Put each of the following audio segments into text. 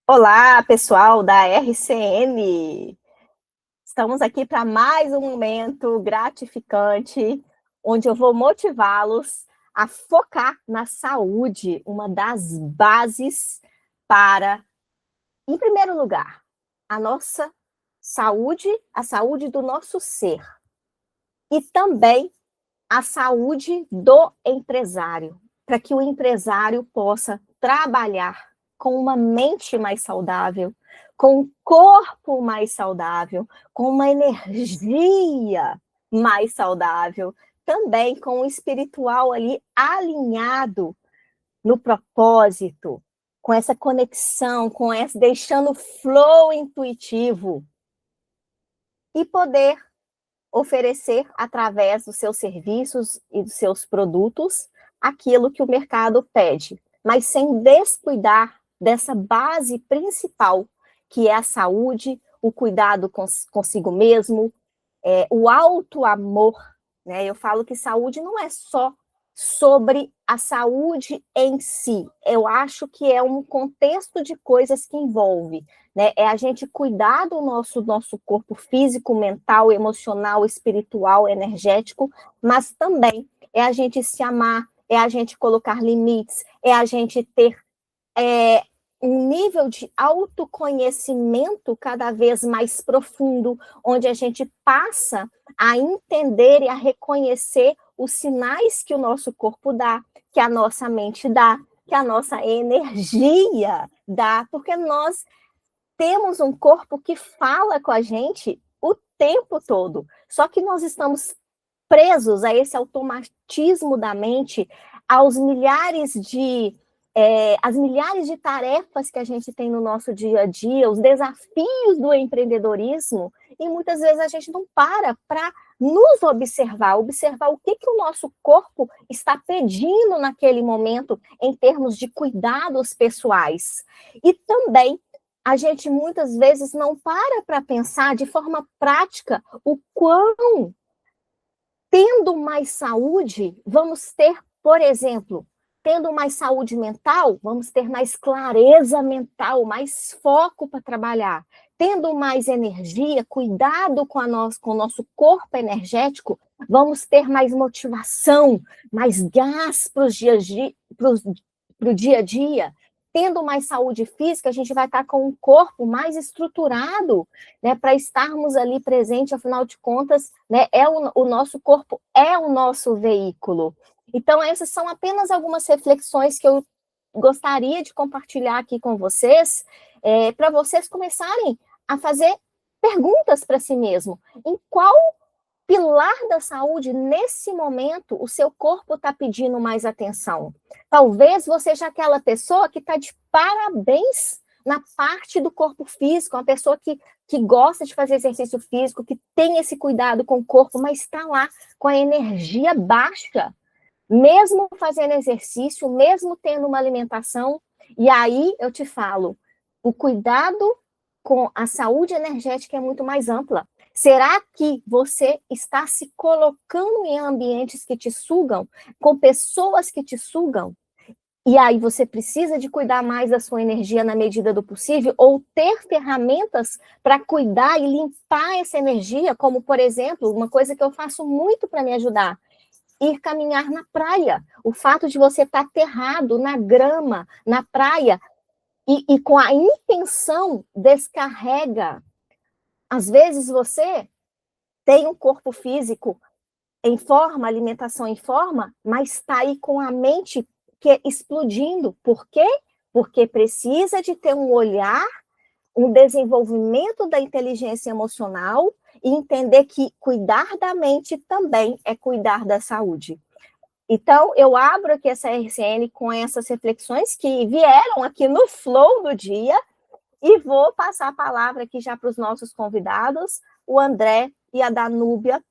Olá, pessoal da RCN. Estamos aqui para mais um momento gratificante, onde eu vou motivá-los a focar na saúde, uma das bases para, em primeiro lugar, a nossa saúde, a saúde do nosso ser, e também a saúde do empresário, para que o empresário possa trabalhar com uma mente mais saudável, com um corpo mais saudável, com uma energia mais saudável, também com o espiritual ali alinhado no propósito, com essa conexão, com essa deixando o flow intuitivo e poder oferecer, através dos seus serviços e dos seus produtos, aquilo que o mercado pede, mas sem descuidar dessa base principal, que é a saúde, o cuidado consigo mesmo, o auto-amor, né? Eu falo que saúde não é só sobre a saúde em si. Eu acho que é um contexto de coisas que envolve, né? É a gente cuidar do nosso corpo físico, mental, emocional, espiritual, energético, mas também é a gente se amar, é a gente colocar limites, é a gente ter um nível de autoconhecimento cada vez mais profundo, onde a gente passa a entender e a reconhecer os sinais que o nosso corpo dá, que a nossa mente dá, que a nossa energia dá, porque nós temos um corpo que fala com a gente o tempo todo, só que nós estamos presos a esse automatismo da mente, aos milhares de as milhares de tarefas que a gente tem no nosso dia a dia, os desafios do empreendedorismo, e muitas vezes a gente não para nos observar o que o nosso corpo está pedindo naquele momento em termos de cuidados pessoais. E também a gente muitas vezes não para pensar de forma prática o quão, tendo mais saúde, vamos ter, por exemplo, tendo mais saúde mental, vamos ter mais clareza mental, mais foco para trabalhar. Tendo mais energia, cuidado com o nosso corpo energético, vamos ter mais motivação, mais gás para o dia a dia. Tendo mais saúde física, a gente vai estar com um corpo mais estruturado, né, para estarmos ali presentes, afinal de contas, né, o nosso corpo é o nosso veículo. Então, essas são apenas algumas reflexões que eu gostaria de compartilhar aqui com vocês, para vocês começarem a fazer perguntas para si mesmo. Em qual pilar da saúde, nesse momento, o seu corpo está pedindo mais atenção? Talvez você seja aquela pessoa que está de parabéns na parte do corpo físico, uma pessoa que gosta de fazer exercício físico, que tem esse cuidado com o corpo, mas está lá com a energia baixa, mesmo fazendo exercício, mesmo tendo uma alimentação. E aí eu te falo, o cuidado com a saúde energética é muito mais ampla. Será que você está se colocando em ambientes que te sugam, com pessoas que te sugam? E aí você precisa de cuidar mais da sua energia na medida do possível, ou ter ferramentas para cuidar e limpar essa energia, como, por exemplo, uma coisa que eu faço muito para me ajudar: ir caminhar na praia. O fato de você estar aterrado na grama, na praia, e com a intenção, descarrega. Às vezes você tem um corpo físico em forma, alimentação em forma, mas está aí com a mente explodindo. Por quê? Porque precisa de ter um olhar, um desenvolvimento da inteligência emocional e entender que cuidar da mente também é cuidar da saúde. Então, eu abro aqui essa RCN com essas reflexões que vieram aqui no flow do dia e vou passar a palavra aqui já para os nossos convidados, o André e a Danúbia,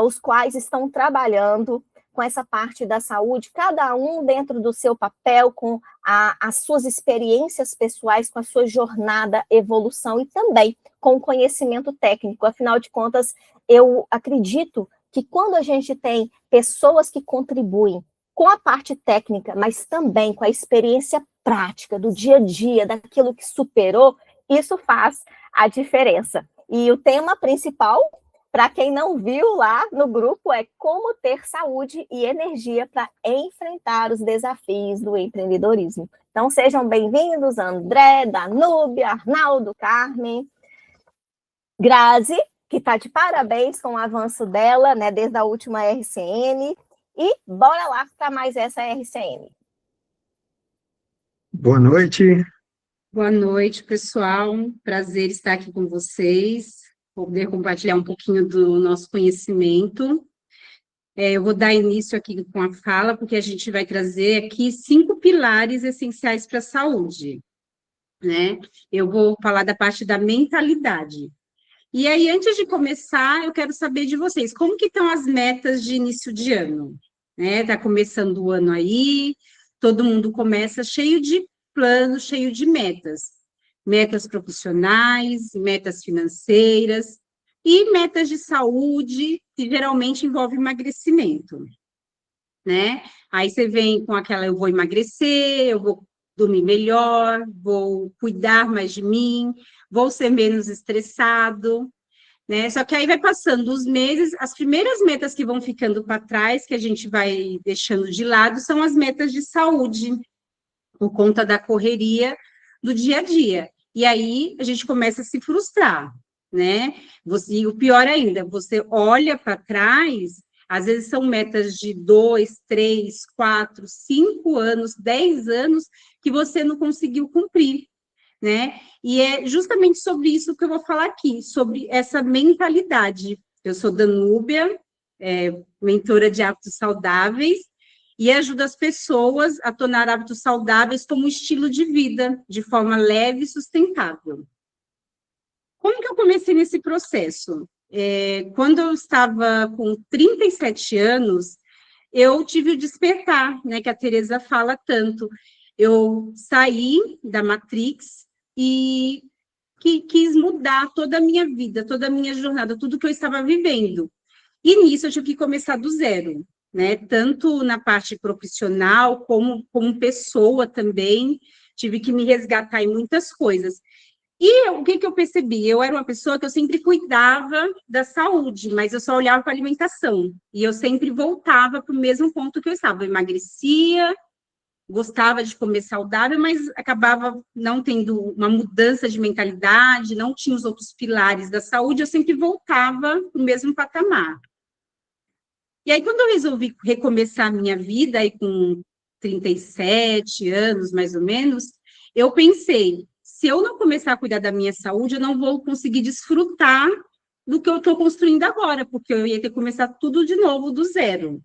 os quais estão trabalhando com essa parte da saúde, cada um dentro do seu papel, com as suas experiências pessoais, com a sua jornada, evolução e também com o conhecimento técnico. Afinal de contas, eu acredito que quando a gente tem pessoas que contribuem com a parte técnica, mas também com a experiência prática, do dia a dia, daquilo que superou, isso faz a diferença. E o tema principal, para quem não viu lá no grupo, é como ter saúde e energia para enfrentar os desafios do empreendedorismo. Então, sejam bem-vindos, André, Danúbia, Arnaldo, Carmen, Grazi, que está de parabéns com o avanço dela, né, desde a última RCN, e bora lá para mais essa RCN. Boa noite. Boa noite, pessoal. Prazer estar aqui com vocês, poder compartilhar um pouquinho do nosso conhecimento. Eu vou dar início aqui com a fala, porque a gente vai trazer aqui 5 pilares essenciais para a saúde, né? Eu vou falar da parte da mentalidade. E aí, antes de começar, eu quero saber de vocês, como que estão as metas de início de ano? Está começando o ano aí, todo mundo começa cheio de planos, cheio de metas. Metas profissionais, metas financeiras e metas de saúde, que geralmente envolve emagrecimento, né? Aí você vem com aquela, eu vou emagrecer, eu vou dormir melhor, vou cuidar mais de mim, vou ser menos estressado, né? Só que aí vai passando os meses, as primeiras metas que vão ficando para trás, que a gente vai deixando de lado, são as metas de saúde, por conta da correria do dia a dia. E aí a gente começa a se frustrar, né? E o pior ainda, você olha para trás, às vezes são metas de 2, 3, 4, 5 anos, 10 anos, que você não conseguiu cumprir, né? E é justamente sobre isso que eu vou falar aqui, sobre essa mentalidade. Eu sou Danúbia, mentora de hábitos saudáveis, e ajuda as pessoas a tornar hábitos saudáveis como estilo de vida, de forma leve e sustentável. Como que eu comecei nesse processo? Quando eu estava com 37 anos, eu tive o despertar, né, que a Teresa fala tanto. Eu saí da Matrix e quis mudar toda a minha vida, toda a minha jornada, tudo que eu estava vivendo. E nisso eu tive que começar do zero, né? Tanto na parte profissional, como pessoa também, tive que me resgatar em muitas coisas. E o que eu percebi? Eu era uma pessoa que eu sempre cuidava da saúde, mas eu só olhava para a alimentação. E eu sempre voltava para o mesmo ponto que eu estava. Eu emagrecia, gostava de comer saudável, mas acabava não tendo uma mudança de mentalidade, não tinha os outros pilares da saúde, eu sempre voltava para o mesmo patamar. E aí, quando eu resolvi recomeçar a minha vida, aí com 37 anos, mais ou menos, eu pensei, se eu não começar a cuidar da minha saúde, eu não vou conseguir desfrutar do que eu estou construindo agora, porque eu ia ter que começar tudo de novo, do zero.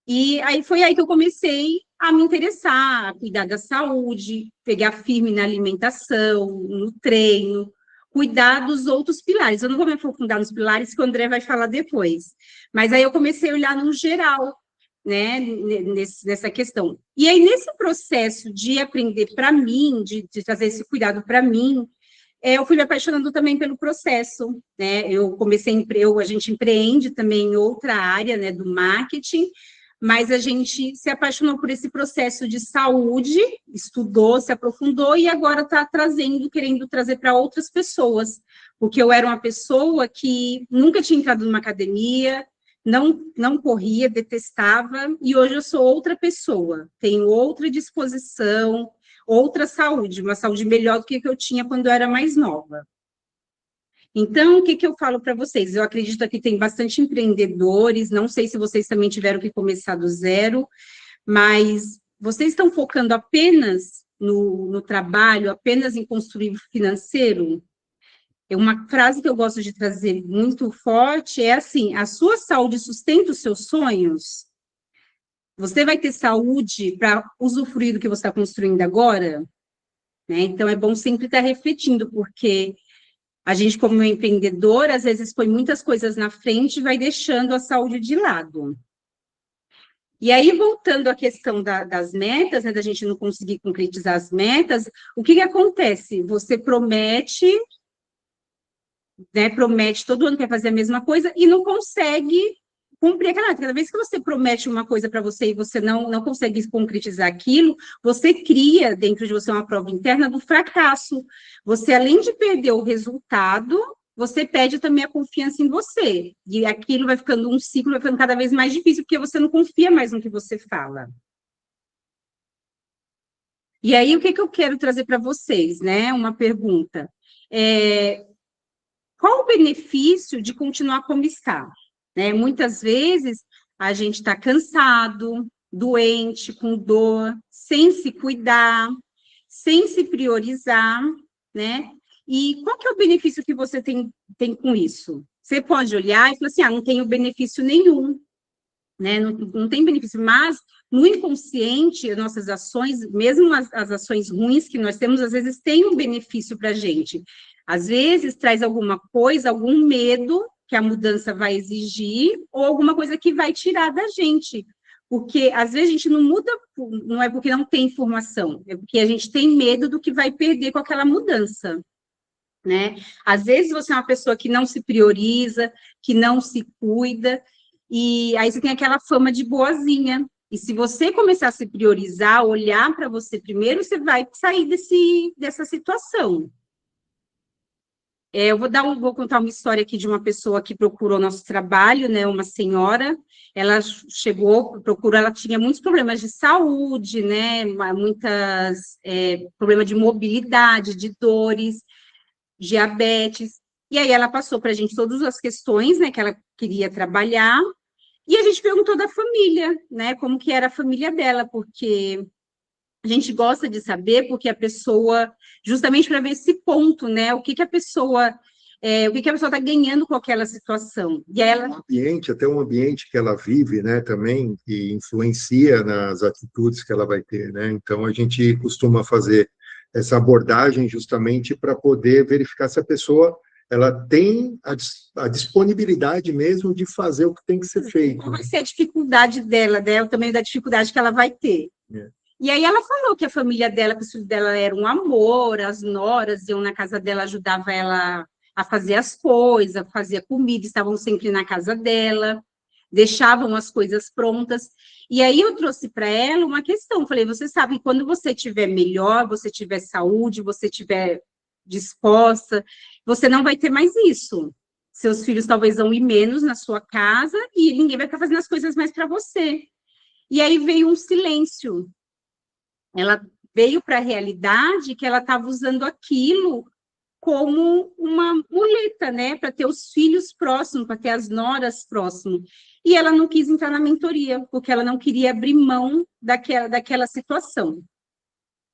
E aí foi aí que eu comecei a me interessar, a cuidar da saúde, pegar firme na alimentação, no treino, cuidar dos outros pilares. Eu não vou me aprofundar nos pilares, que o André vai falar depois. Mas aí eu comecei a olhar no geral, né, nessa questão. E aí, nesse processo de aprender para mim, de trazer esse cuidado para mim, eu fui me apaixonando também pelo processo, né? A gente empreende também em outra área, né, do marketing, mas a gente se apaixonou por esse processo de saúde, estudou, se aprofundou e agora está querendo trazer para outras pessoas, porque eu era uma pessoa que nunca tinha entrado numa academia, não corria, detestava, e hoje eu sou outra pessoa, tenho outra disposição, outra saúde, uma saúde melhor do que eu tinha quando eu era mais nova. Então, o que eu falo para vocês? Eu acredito que tem bastante empreendedores, não sei se vocês também tiveram que começar do zero, mas vocês estão focando apenas no trabalho, apenas em construir financeiro? Uma frase que eu gosto de trazer muito forte é assim: a sua saúde sustenta os seus sonhos? Você vai ter saúde para usufruir do que você está construindo agora? Né? Então, é bom sempre estar refletindo, porque a gente, como empreendedor, às vezes põe muitas coisas na frente e vai deixando a saúde de lado. E aí, voltando à questão das metas, né, da gente não conseguir concretizar as metas, o que acontece? Você promete, né, promete todo ano que vai fazer a mesma coisa e não consegue cumprir aquela meta. Cada vez que você promete uma coisa para você e você não consegue concretizar aquilo, você cria dentro de você uma prova interna do fracasso. Você, além de perder o resultado, você perde também a confiança em você. E aquilo vai ficando um ciclo, vai ficando cada vez mais difícil, porque você não confia mais no que você fala. E aí, o que eu quero trazer para vocês, né? Uma pergunta. Qual o benefício de continuar como está? Né? Muitas vezes, a gente está cansado, doente, com dor, sem se cuidar, sem se priorizar, né? E qual que é o benefício que você tem com isso? Você pode olhar e falar assim, não tenho benefício nenhum, né? Não tem benefício, mas no inconsciente, nossas ações, mesmo as ações ruins que nós temos, às vezes tem um benefício para a gente. Às vezes traz alguma coisa, algum medo que a mudança vai exigir, ou alguma coisa que vai tirar da gente. Porque, às vezes, a gente não muda, não é porque não tem informação, é porque a gente tem medo do que vai perder com aquela mudança, né? Às vezes, você é uma pessoa que não se prioriza, que não se cuida, e aí você tem aquela fama de boazinha. E se você começar a se priorizar, olhar para você primeiro, você vai sair dessa situação. Eu vou contar uma história aqui de uma pessoa que procurou nosso trabalho, né, uma senhora, ela chegou, procurou, ela tinha muitos problemas de saúde, né, problemas de mobilidade, de dores, diabetes, e aí ela passou para a gente todas as questões, né, que ela queria trabalhar, e a gente perguntou da família, né, como que era a família dela, porque a gente gosta de saber, porque a pessoa, justamente para ver esse ponto, né? O que a pessoa está ganhando com aquela situação. E aí ela... Até um ambiente que ela vive, né, também, que influencia nas atitudes que ela vai ter, né? Então, a gente costuma fazer essa abordagem justamente para poder verificar se a pessoa ela tem a disponibilidade mesmo de fazer o que tem que ser feito. Qual vai ser a dificuldade dela, né? O tamanho da dificuldade que ela vai ter. E aí ela falou que a família dela, que os filhos dela eram um amor, as noras iam na casa dela, ajudava ela a fazer as coisas, fazia comida, estavam sempre na casa dela, deixavam as coisas prontas. E aí eu trouxe para ela uma questão, falei, você sabe, quando você estiver melhor, você tiver saúde, você estiver disposta, você não vai ter mais isso. Seus filhos talvez vão ir menos na sua casa e ninguém vai ficar fazendo as coisas mais para você. E aí veio um silêncio. Ela veio para a realidade que ela estava usando aquilo como uma muleta, né, para ter os filhos próximos, para ter as noras próximos. E ela não quis entrar na mentoria, porque ela não queria abrir mão daquela situação.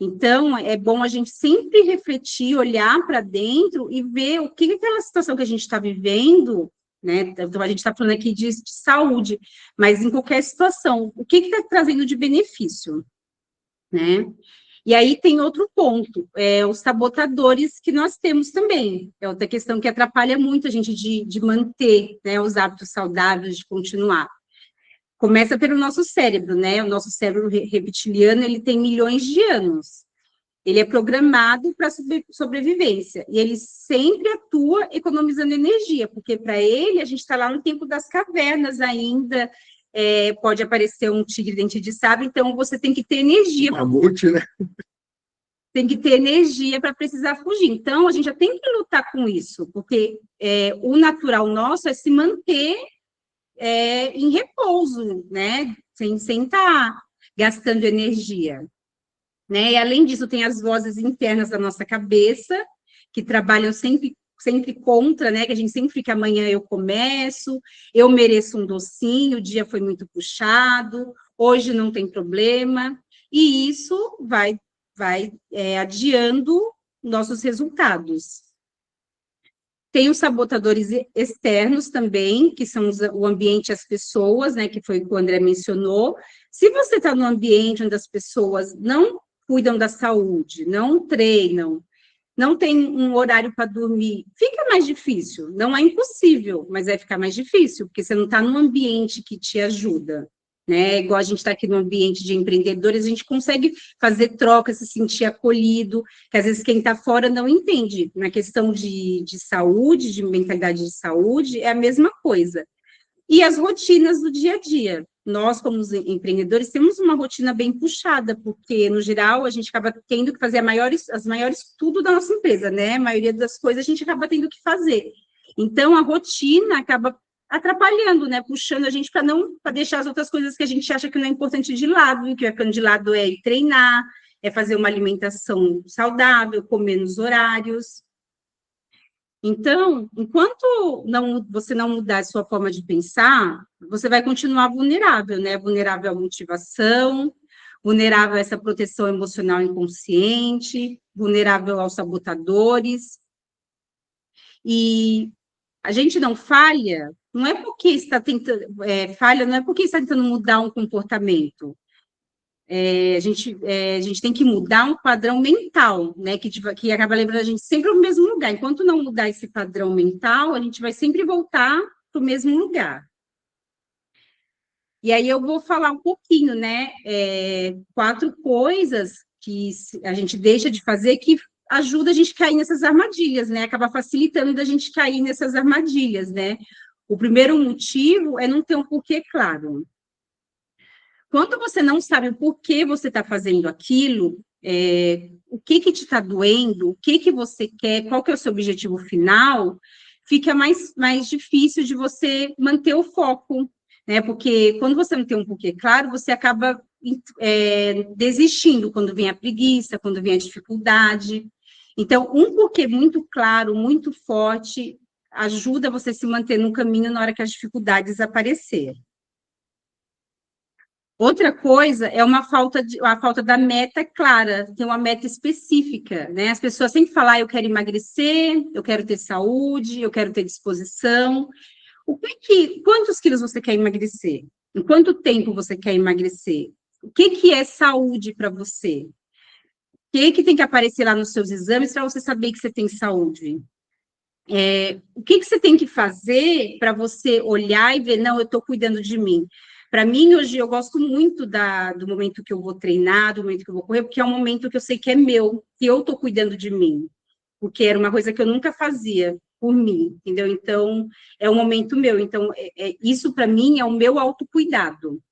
Então, é bom a gente sempre refletir, olhar para dentro e ver o que aquela situação que a gente está vivendo, né? Então, a gente está falando aqui de saúde, mas em qualquer situação, o que está trazendo de benefício? Né? E aí tem outro ponto, os sabotadores que nós temos também, é outra questão que atrapalha muito a gente de manter, né, os hábitos saudáveis, de continuar. Começa pelo nosso cérebro, né, o nosso cérebro reptiliano, ele tem milhões de anos, ele é programado para sobrevivência, e ele sempre atua economizando energia, porque para ele, a gente está lá no tempo das cavernas ainda, pode aparecer um tigre dente de sabre, então você tem que ter energia. Mamute, né? Tem que ter energia para precisar fugir. Então, a gente já tem que lutar com isso, porque o natural nosso é se manter em repouso, né? Sem estar gastando energia. Né? E, além disso, tem as vozes internas da nossa cabeça, que trabalham sempre contra, né? Que a gente sempre fica, amanhã eu começo, eu mereço um docinho, o dia foi muito puxado, hoje não tem problema, e isso vai adiando nossos resultados. Tem os sabotadores externos também, que são o ambiente e as pessoas, né? Que foi o que o André mencionou. Se você está num ambiente onde as pessoas não cuidam da saúde, não treinam, não tem um horário para dormir, fica mais difícil. Não é impossível, mas vai ficar mais difícil, porque você não está num ambiente que te ajuda, né? Igual a gente está aqui no ambiente de empreendedores, a gente consegue fazer trocas, se sentir acolhido, que às vezes quem está fora não entende. Na questão de saúde, de mentalidade de saúde, é a mesma coisa. E as rotinas do dia a dia. Nós, como empreendedores, temos uma rotina bem puxada, porque, no geral, a gente acaba tendo que fazer as maiores tudo da nossa empresa, né? A maioria das coisas a gente acaba tendo que fazer. Então, a rotina acaba atrapalhando, né? Puxando a gente para deixar as outras coisas que a gente acha que não é importante de lado, e que vai ficando de lado é ir treinar, é fazer uma alimentação saudável, comer nos horários. Então, enquanto você não mudar a sua forma de pensar, você vai continuar vulnerável, né? Vulnerável à motivação, vulnerável a essa proteção emocional inconsciente, vulnerável aos sabotadores. E a gente não falha, não é porque está tentando, falha, não é porque está tentando mudar um comportamento. A gente tem que mudar um padrão mental, né, que acaba levando a gente sempre ao mesmo lugar. Enquanto não mudar esse padrão mental, a gente vai sempre voltar para o mesmo lugar. E aí eu vou falar um pouquinho, né, 4 coisas que a gente deixa de fazer que ajuda a gente a cair nessas armadilhas, né, acaba facilitando da gente cair nessas armadilhas, né. O primeiro motivo é não ter um porquê claro. Quando você não sabe o porquê você está fazendo aquilo, o que te está doendo, o que você quer, qual que é o seu objetivo final, fica mais difícil de você manter o foco, né? Porque quando você não tem um porquê claro, você acaba desistindo quando vem a preguiça, quando vem a dificuldade. Então, um porquê muito claro, muito forte, ajuda você a se manter no caminho na hora que as dificuldades aparecerem. Outra coisa é a falta da meta clara, ter uma meta específica, né? As pessoas sempre falam, eu quero emagrecer, eu quero ter saúde, eu quero ter disposição. Quantos quilos você quer emagrecer? Em quanto tempo você quer emagrecer? O que é saúde para você? O que tem que aparecer lá nos seus exames para você saber que você tem saúde? O que você tem que fazer para você olhar e ver, não, eu estou cuidando de mim? Para mim, hoje, eu gosto muito do momento que eu vou treinar, do momento que eu vou correr, porque é um momento que eu sei que é meu, que eu estou cuidando de mim, porque era uma coisa que eu nunca fazia por mim, entendeu? Então, é um momento meu. Então, isso, para mim, é o meu autocuidado.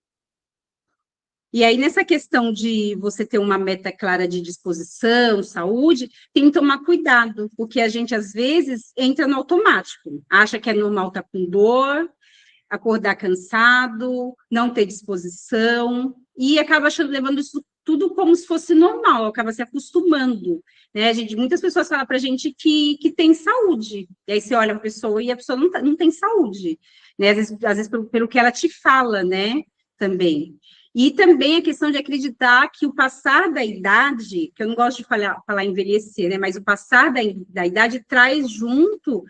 E aí, nessa questão de você ter uma meta clara de disposição, saúde, tem que tomar cuidado, porque a gente, às vezes, entra no automático, acha que é normal estar com dor, acordar cansado, não ter disposição, e acaba levando isso tudo como se fosse normal, acaba se acostumando, né? Muitas pessoas falam para a gente que tem saúde, e aí você olha para a pessoa e a pessoa não tem saúde, né? Às vezes pelo que ela te fala, né? Também. E também a questão de acreditar que o passar da idade, que eu não gosto de falar envelhecer, né? Mas o passar da idade traz junto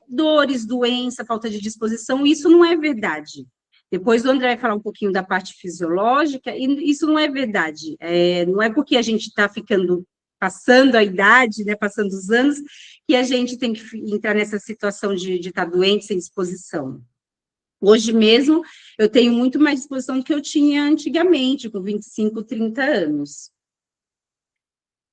dores, doença, falta de disposição, isso não é verdade. Depois o André vai falar um pouquinho da parte fisiológica, e isso não é verdade. Não é porque a gente está passando a idade, né, passando os anos, que a gente tem que entrar nessa situação de estar doente, sem disposição. Hoje mesmo, eu tenho muito mais disposição do que eu tinha antigamente, com 25, 30 anos.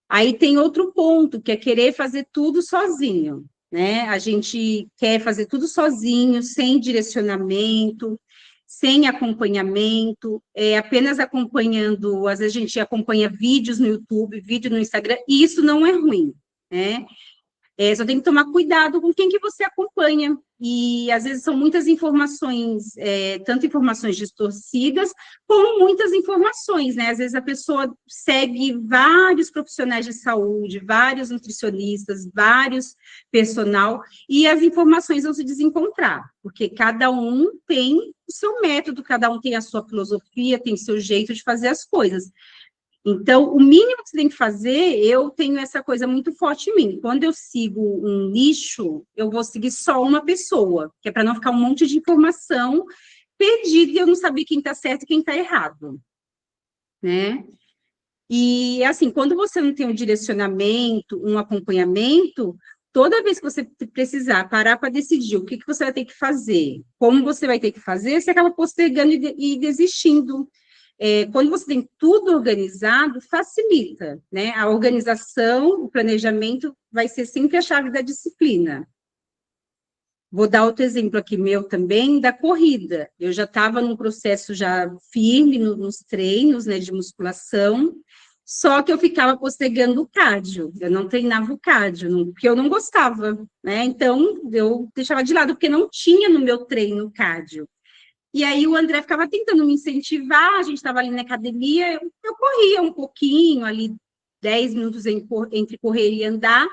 Aí tem outro ponto, que é querer fazer tudo sozinho, né? A gente quer fazer tudo sozinho, sem direcionamento, sem acompanhamento, apenas acompanhando, às vezes a gente acompanha vídeos no YouTube, vídeo no Instagram, e isso não é ruim, né? Só tem que tomar cuidado com quem que você acompanha. E, às vezes, são muitas informações, tanto informações distorcidas, como muitas informações, né? Às vezes, a pessoa segue vários profissionais de saúde, vários nutricionistas, vários personal, e as informações vão se desencontrar, porque cada um tem o seu método, cada um tem a sua filosofia, tem o seu jeito de fazer as coisas. Então, o mínimo que você tem que fazer, eu tenho essa coisa muito forte em mim. Quando eu sigo um nicho, eu vou seguir só uma pessoa, que é para não ficar um monte de informação perdida e eu não saber quem está certo e quem está errado, né? E, assim, quando você não tem um direcionamento, um acompanhamento, toda vez que você precisar parar para decidir o que você vai ter que fazer, como você vai ter que fazer, você acaba postergando e desistindo. Quando você tem tudo organizado, facilita, né? A organização, o planejamento vai ser sempre a chave da disciplina. Vou dar outro exemplo aqui meu também, da corrida. Eu já estava num processo já firme nos treinos, né, de musculação, só que eu ficava postergando o cardio. Eu não treinava o cardio, porque eu não gostava, né? Então, eu deixava de lado, porque não tinha no meu treino cardio. E aí o André ficava tentando me incentivar, a gente estava ali na academia, eu corria um pouquinho, ali 10 minutos entre correr e andar,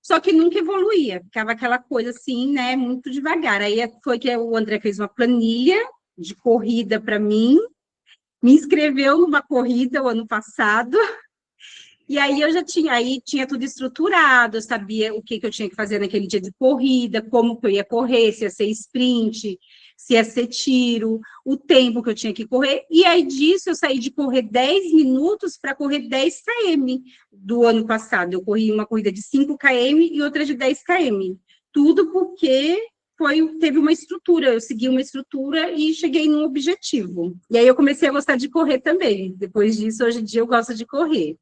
só que nunca evoluía, ficava aquela coisa assim, né, muito devagar. Aí foi que o André fez uma planilha de corrida para mim, me inscreveu numa corrida o ano passado, e aí eu já tinha, aí tinha tudo estruturado, eu sabia o que eu tinha que fazer naquele dia de corrida, como que eu ia correr, se ia ser sprint, se ia ser tiro, o tempo que eu tinha que correr, e aí disso eu saí de correr 10 minutos para correr 10 km do ano passado. Eu corri uma corrida de 5 km e outra de 10 km. Tudo porque teve uma estrutura, eu segui uma estrutura e cheguei num objetivo. E aí eu comecei a gostar de correr também. Depois disso, hoje em dia eu gosto de correr.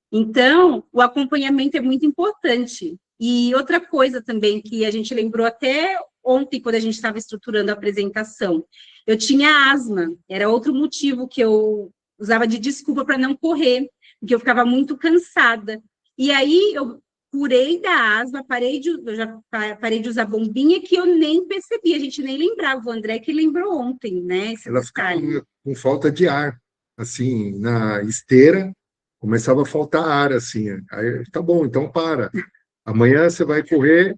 Então, o acompanhamento é muito importante. E outra coisa também que a gente lembrou até ontem, quando a gente estava estruturando a apresentação, eu tinha asma, era outro motivo que eu usava de desculpa para não correr, porque eu ficava muito cansada. E aí eu curei da asma, eu já parei de usar bombinha, que eu nem percebi, a gente nem lembrava, o André que lembrou ontem, né? Ela ficava com falta de ar, assim, na esteira, começava a faltar ar, assim. Aí, tá bom, então para. Amanhã você vai correr,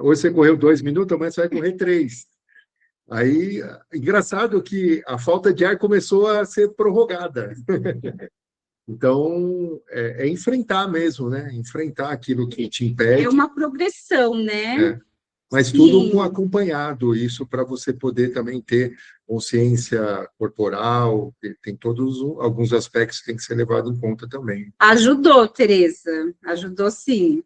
hoje você correu 2 minutos, amanhã você vai correr 3. Aí, engraçado que a falta de ar começou a ser prorrogada. Então, é enfrentar mesmo, né? Enfrentar aquilo que te impede. É uma progressão, né? É. Mas Sim. tudo com acompanhado, isso para você poder também ter consciência corporal, tem todos alguns aspectos que tem que ser levado em conta também. Ajudou, Tereza, ajudou sim.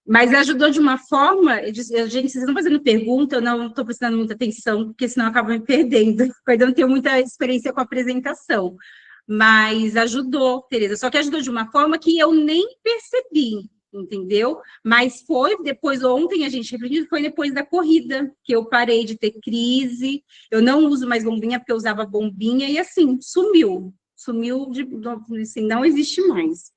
Mas ajudou de uma forma, gente, vocês estão fazendo pergunta, eu não estou prestando muita atenção, porque senão eu acabo me perdendo, eu não tenho muita experiência com a apresentação. Mas ajudou, Tereza, só que ajudou de uma forma que eu nem percebi, entendeu? Mas foi depois, ontem a gente refletiu, foi depois da corrida, que eu parei de ter crise, eu não uso mais bombinha, porque eu usava bombinha, e assim, sumiu, assim, não existe mais,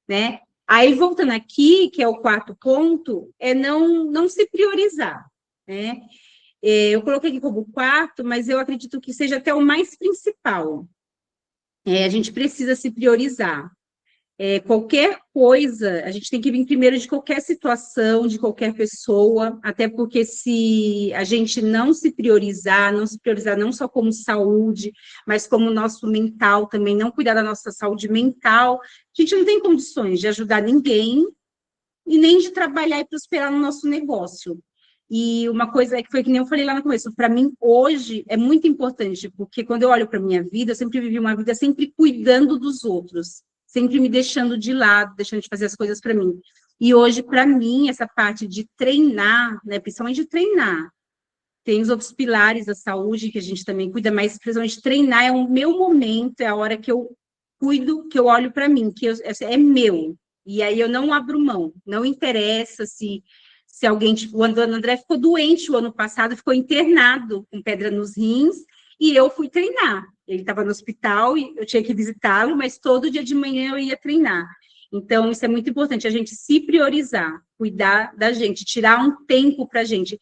né? Aí, voltando aqui, que é o quarto ponto, é não se priorizar, né? Eu coloquei aqui como quarto, mas eu acredito que seja até o mais principal. A gente precisa se priorizar. Qualquer coisa, a gente tem que vir primeiro de qualquer situação, de qualquer pessoa, até porque se a gente não se priorizar não só como saúde, mas como nosso mental também, não cuidar da nossa saúde mental, a gente não tem condições de ajudar ninguém e nem de trabalhar e prosperar no nosso negócio. E uma coisa que foi que nem eu falei lá no começo, para mim hoje é muito importante, porque quando eu olho para a minha vida, eu sempre vivi uma vida sempre cuidando dos outros, sempre me deixando de lado, deixando de fazer as coisas para mim. E hoje, para mim, essa parte de treinar, né, principalmente de treinar, tem os outros pilares da saúde que a gente também cuida, mas principalmente treinar é o meu momento, é a hora que eu cuido, que eu olho para mim, que é meu. E aí eu não abro mão, não interessa se alguém, tipo, o André ficou doente o ano passado, ficou internado com pedra nos rins, e eu fui treinar. Ele estava no hospital e eu tinha que visitá-lo, mas todo dia de manhã eu ia treinar. Então, isso é muito importante, a gente se priorizar, cuidar da gente, tirar um tempo para a gente.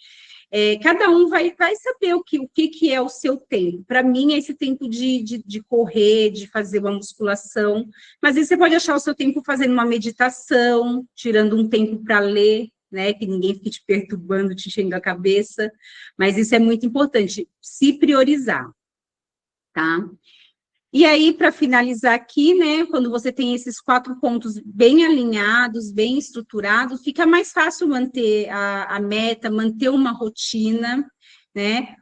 Cada um vai saber o que é o seu tempo. Para mim, é esse tempo de correr, de fazer uma musculação, mas aí você pode achar o seu tempo fazendo uma meditação, tirando um tempo para ler, né, que ninguém fique te perturbando, te enchendo a cabeça, mas isso é muito importante, se priorizar, tá? E aí, para finalizar aqui, né, quando você tem esses 4 pontos bem alinhados, bem estruturados, fica mais fácil manter a meta, manter uma rotina, né?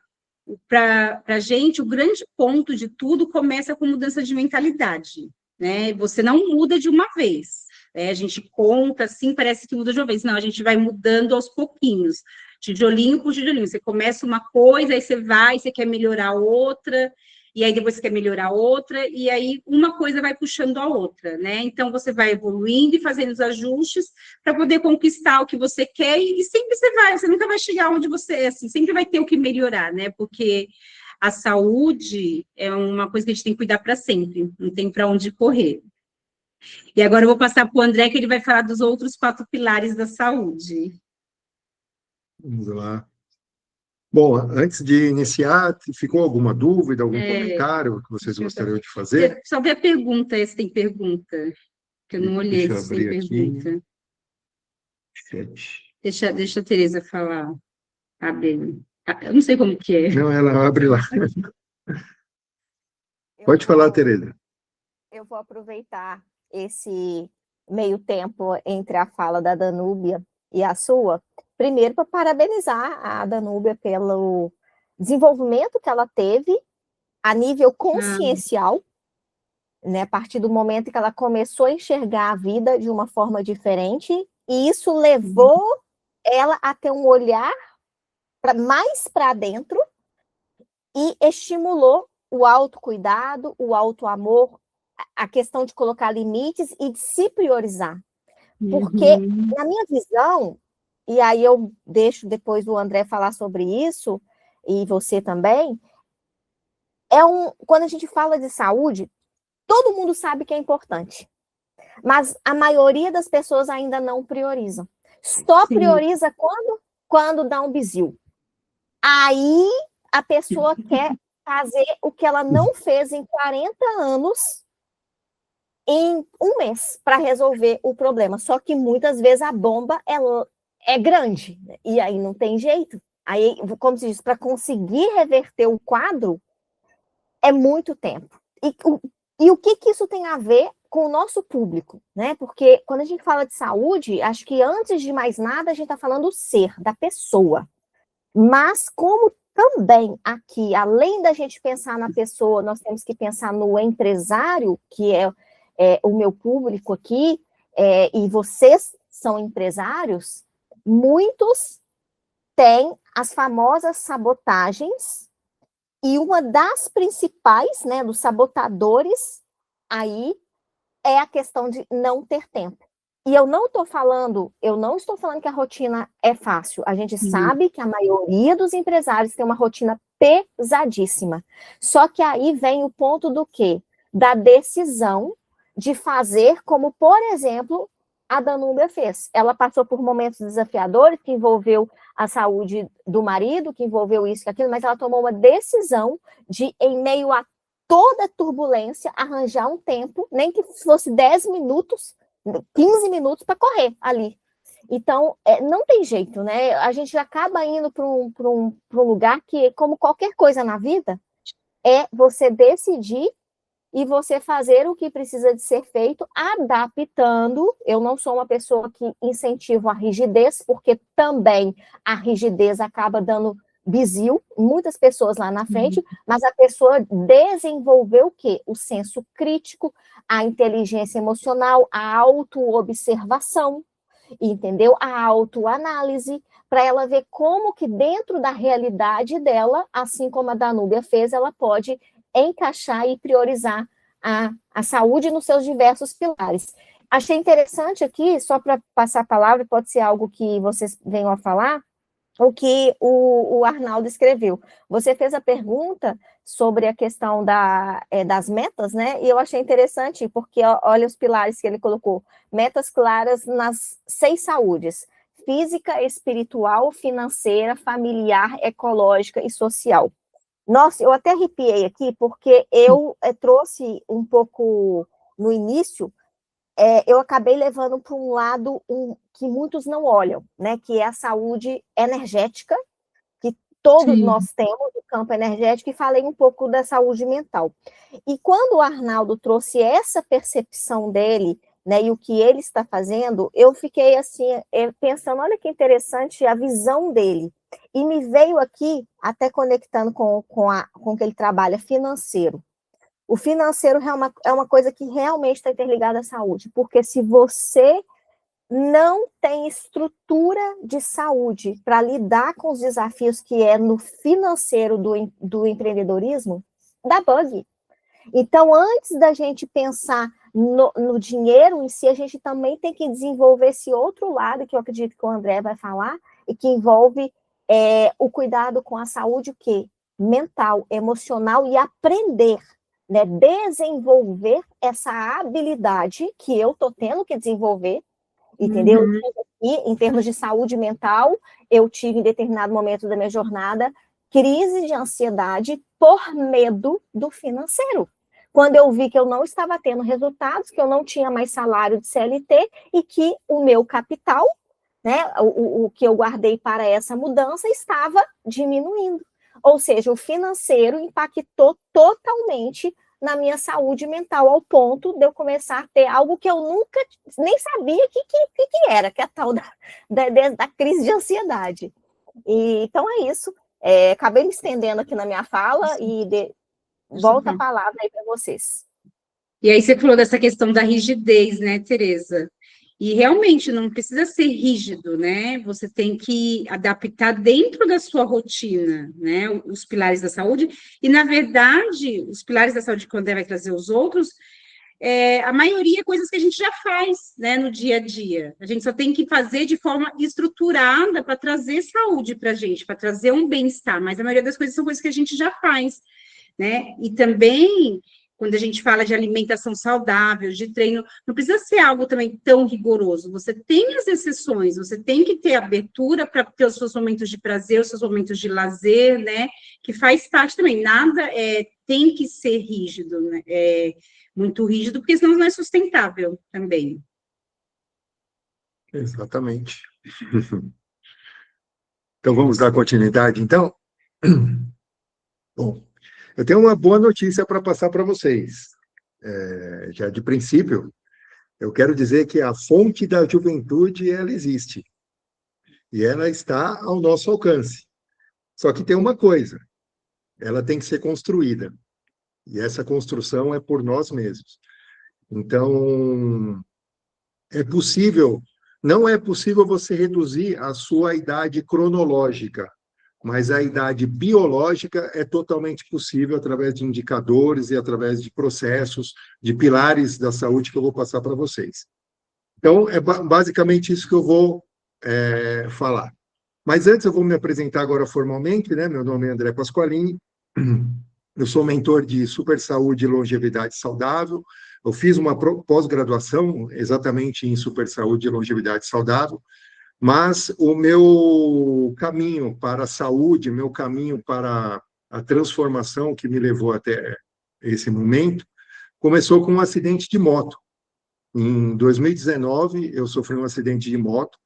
Para a gente, o grande ponto de tudo começa com mudança de mentalidade, né? Você não muda de uma vez, né? A gente conta assim, parece que muda de uma vez. Não, a gente vai mudando aos pouquinhos, tijolinho por tijolinho. Você começa uma coisa, aí você quer melhorar outra. e aí depois você quer melhorar outra, e aí uma coisa vai puxando a outra, né? Então você vai evoluindo e fazendo os ajustes para poder conquistar o que você quer, e sempre você nunca vai chegar onde você é, assim, sempre vai ter o que melhorar, né? Porque a saúde é uma coisa que a gente tem que cuidar para sempre, não tem para onde correr. E agora eu vou passar para o André, que ele vai falar dos outros 4 pilares da saúde. Vamos lá. Bom, antes de iniciar, ficou alguma dúvida, algum comentário que vocês gostariam de fazer? Só ver a pergunta, se tem pergunta, que eu não olhei Deixa eu se tem abrir pergunta. aqui. Chat. Deixa a Tereza falar. Abre. Eu não sei como que é. Não, ela abre lá. Pode falar, Tereza. Eu vou aproveitar esse meio tempo entre a fala da Danúbia e a sua, primeiro para parabenizar a Danúbia pelo desenvolvimento que ela teve a nível consciencial, né, a partir do momento que ela começou a enxergar a vida de uma forma diferente, e isso levou ela a ter um olhar mais para dentro e estimulou o autocuidado, o autoamor, a questão de colocar limites e de se priorizar. Porque, na minha visão, e aí eu deixo depois o André falar sobre isso, e você também, quando a gente fala de saúde, todo mundo sabe que é importante, mas a maioria das pessoas ainda não priorizam. Só prioriza quando dá um bizil. Aí a pessoa quer fazer o que ela não fez em 40 anos em um mês para resolver o problema. Só que muitas vezes a bomba é grande, e aí não tem jeito. Aí, como se diz, para conseguir reverter o quadro, é muito tempo. E o que isso tem a ver com o nosso público, né? Porque quando a gente fala de saúde, acho que antes de mais nada, a gente está falando do ser, da pessoa. Mas como também aqui, além da gente pensar na pessoa, nós temos que pensar no empresário, que é o meu público aqui, e vocês são empresários, muitos têm as famosas sabotagens, e uma das principais, né, dos sabotadores aí é a questão de não ter tempo. E eu não estou falando que a rotina é fácil. A gente sabe que a maioria dos empresários tem uma rotina pesadíssima. Só que aí vem o ponto do quê? Da decisão de fazer como, por exemplo, a Danúbia fez. Ela passou por momentos desafiadores, que envolveu a saúde do marido, que envolveu isso e aquilo, mas ela tomou uma decisão de, em meio a toda turbulência, arranjar um tempo, nem que fosse 10 minutos, 15 minutos para correr ali. Então, não tem jeito, né? A gente acaba indo para um lugar que, como qualquer coisa na vida, é você decidir e você fazer o que precisa de ser feito, adaptando. Eu não sou uma pessoa que incentivo a rigidez, porque também a rigidez acaba dando bizil, muitas pessoas lá na frente, mas a pessoa desenvolveu o quê? O senso crítico, a inteligência emocional, a autoobservação, entendeu? A autoanálise, para ela ver como que dentro da realidade dela, assim como a Danúbia fez, ela pode encaixar e priorizar a saúde nos seus diversos pilares. Achei interessante aqui, só para passar a palavra, pode ser algo que vocês venham a falar, o que o Arnaldo escreveu. Você fez a pergunta sobre a questão das metas, né? E eu achei interessante, porque olha os pilares que ele colocou. Metas claras nas 6 saúdes: física, espiritual, financeira, familiar, ecológica e social. Nossa, eu até arrepiei aqui, porque eu trouxe um pouco no início, eu acabei levando para um lado que muitos não olham, né? Que é a saúde energética, que todos nós temos, o campo energético, e falei um pouco da saúde mental. E quando o Arnaldo trouxe essa percepção dele, né, e o que ele está fazendo, eu fiquei assim, pensando, olha que interessante a visão dele. E me veio aqui, até conectando com o que ele trabalha, financeiro. O financeiro é uma coisa que realmente está interligada à saúde, porque se você não tem estrutura de saúde para lidar com os desafios que é no financeiro do empreendedorismo, dar bug. Então, antes da gente pensar no dinheiro em si, a gente também tem que desenvolver esse outro lado, que eu acredito que o André vai falar, e que envolve o cuidado com a saúde, o quê? Mental, emocional, e aprender, né? Desenvolver essa habilidade que eu estou tendo que desenvolver, entendeu? Uhum. E, em termos de saúde mental, eu tive, em determinado momento da minha jornada, crise de ansiedade por medo do financeiro. Quando eu vi que eu não estava tendo resultados, que eu não tinha mais salário de CLT e que o meu capital, né, o que eu guardei para essa mudança, estava diminuindo. Ou seja, o financeiro impactou totalmente na minha saúde mental, ao ponto de eu começar a ter algo que eu nunca nem sabia que era, que é a tal da crise de ansiedade. Então é isso. Acabei me estendendo aqui na minha fala e volta a palavra aí para vocês. E aí você falou dessa questão da rigidez, né, Tereza? E realmente não precisa ser rígido, né? Você tem que adaptar dentro da sua rotina, né? Os pilares da saúde. E, na verdade, os pilares da saúde, quando vai trazer os outros, a maioria é coisas que a gente já faz, né, no dia a dia. A gente só tem que fazer de forma estruturada para trazer saúde para a gente, para trazer um bem-estar. Mas a maioria das coisas são coisas que a gente já faz, né? E também, quando a gente fala de alimentação saudável, de treino, não precisa ser algo também tão rigoroso. Você tem as exceções, você tem que ter abertura para ter os seus momentos de prazer, os seus momentos de lazer, né? Que faz parte também. Nada tem que ser rígido, né? Muito rígido, porque senão não é sustentável também. Exatamente. Então, vamos dar continuidade, então? Bom, eu tenho uma boa notícia para passar para vocês. Já de princípio, eu quero dizer que a fonte da juventude, ela existe. E ela está ao nosso alcance. Só que tem uma coisa, ela tem que ser construída. E essa construção é por nós mesmos. Então, não é possível você reduzir a sua idade cronológica, mas a idade biológica é totalmente possível através de indicadores e através de processos, de pilares da saúde que eu vou passar para vocês. Então, é basicamente isso que eu vou falar. Mas antes eu vou me apresentar agora formalmente, né? Meu nome é André Pasqualini, eu sou mentor de super saúde e longevidade saudável. Eu fiz uma pós-graduação exatamente em super saúde e longevidade saudável, mas o meu caminho para a saúde, meu caminho para a transformação que me levou até esse momento, começou com um acidente de moto. Em 2019, eu sofri um acidente de moto.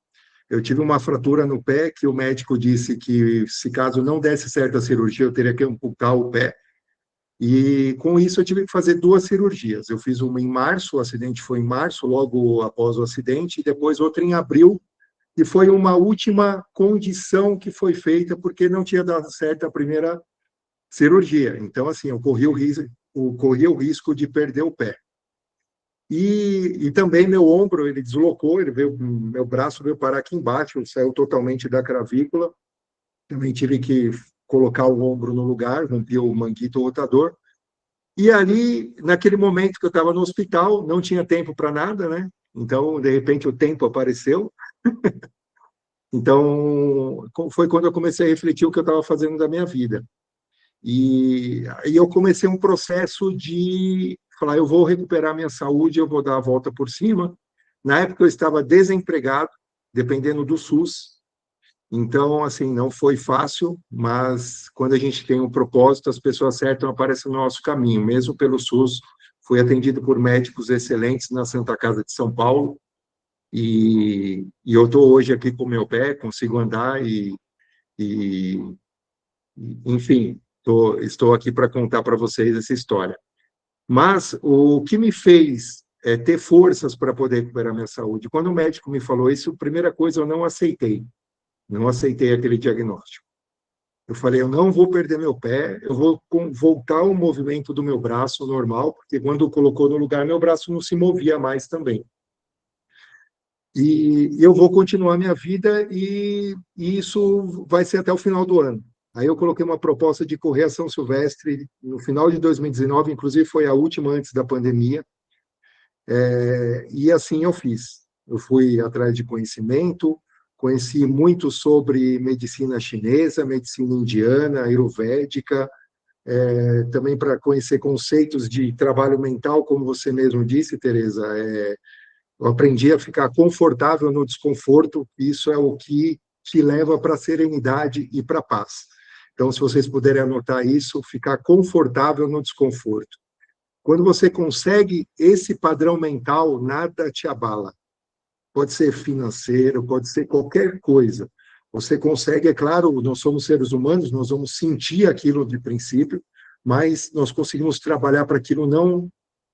Eu tive uma fratura no pé que o médico disse que, se caso não desse certo a cirurgia, eu teria que amputar o pé. E com isso eu tive que fazer 2 cirurgias. Eu fiz uma em março, o acidente foi em março, logo após o acidente, e depois outra em abril, e foi uma última condição que foi feita porque não tinha dado certo a primeira cirurgia. Então, assim, eu corri o risco de perder o pé. E também meu ombro, ele deslocou, meu braço veio parar aqui embaixo, saiu totalmente da clavícula. Também tive que colocar o ombro no lugar, rompi o manguito rotador. E ali, naquele momento que eu estava no hospital, não tinha tempo para nada, né? Então, de repente, o tempo apareceu. Então, foi quando eu comecei a refletir o que eu estava fazendo da minha vida. E aí eu comecei um processo de falar, eu vou recuperar minha saúde, eu vou dar a volta por cima. Na época eu estava desempregado, dependendo do SUS. Então, assim, não foi fácil, mas quando a gente tem um propósito, as pessoas certas aparecem no nosso caminho. Mesmo pelo SUS, fui atendido por médicos excelentes na Santa Casa de São Paulo, e eu estou hoje aqui com o meu pé, consigo andar e enfim, estou aqui para contar para vocês essa história. Mas o que me fez ter forças para poder recuperar minha saúde, quando o médico me falou isso, a primeira coisa eu não aceitei aquele diagnóstico. Eu falei, eu não vou perder meu pé, eu vou voltar o movimento do meu braço normal, porque quando colocou no lugar, meu braço não se movia mais também. E eu vou continuar minha vida e isso vai ser até o final do ano. Aí eu coloquei uma proposta de correr a São Silvestre no final de 2019, inclusive foi a última antes da pandemia, e assim eu fiz. Eu fui atrás de conhecimento, conheci muito sobre medicina chinesa, medicina indiana, ayurvédica, também para conhecer conceitos de trabalho mental, como você mesmo disse, Tereza. Eu aprendi a ficar confortável no desconforto, e isso é o que te leva para a serenidade e para a paz. Então, se vocês puderem anotar isso, ficar confortável no desconforto. Quando você consegue esse padrão mental, nada te abala. Pode ser financeiro, pode ser qualquer coisa. Você consegue, é claro, nós somos seres humanos, nós vamos sentir aquilo de princípio, mas nós conseguimos trabalhar para aquilo não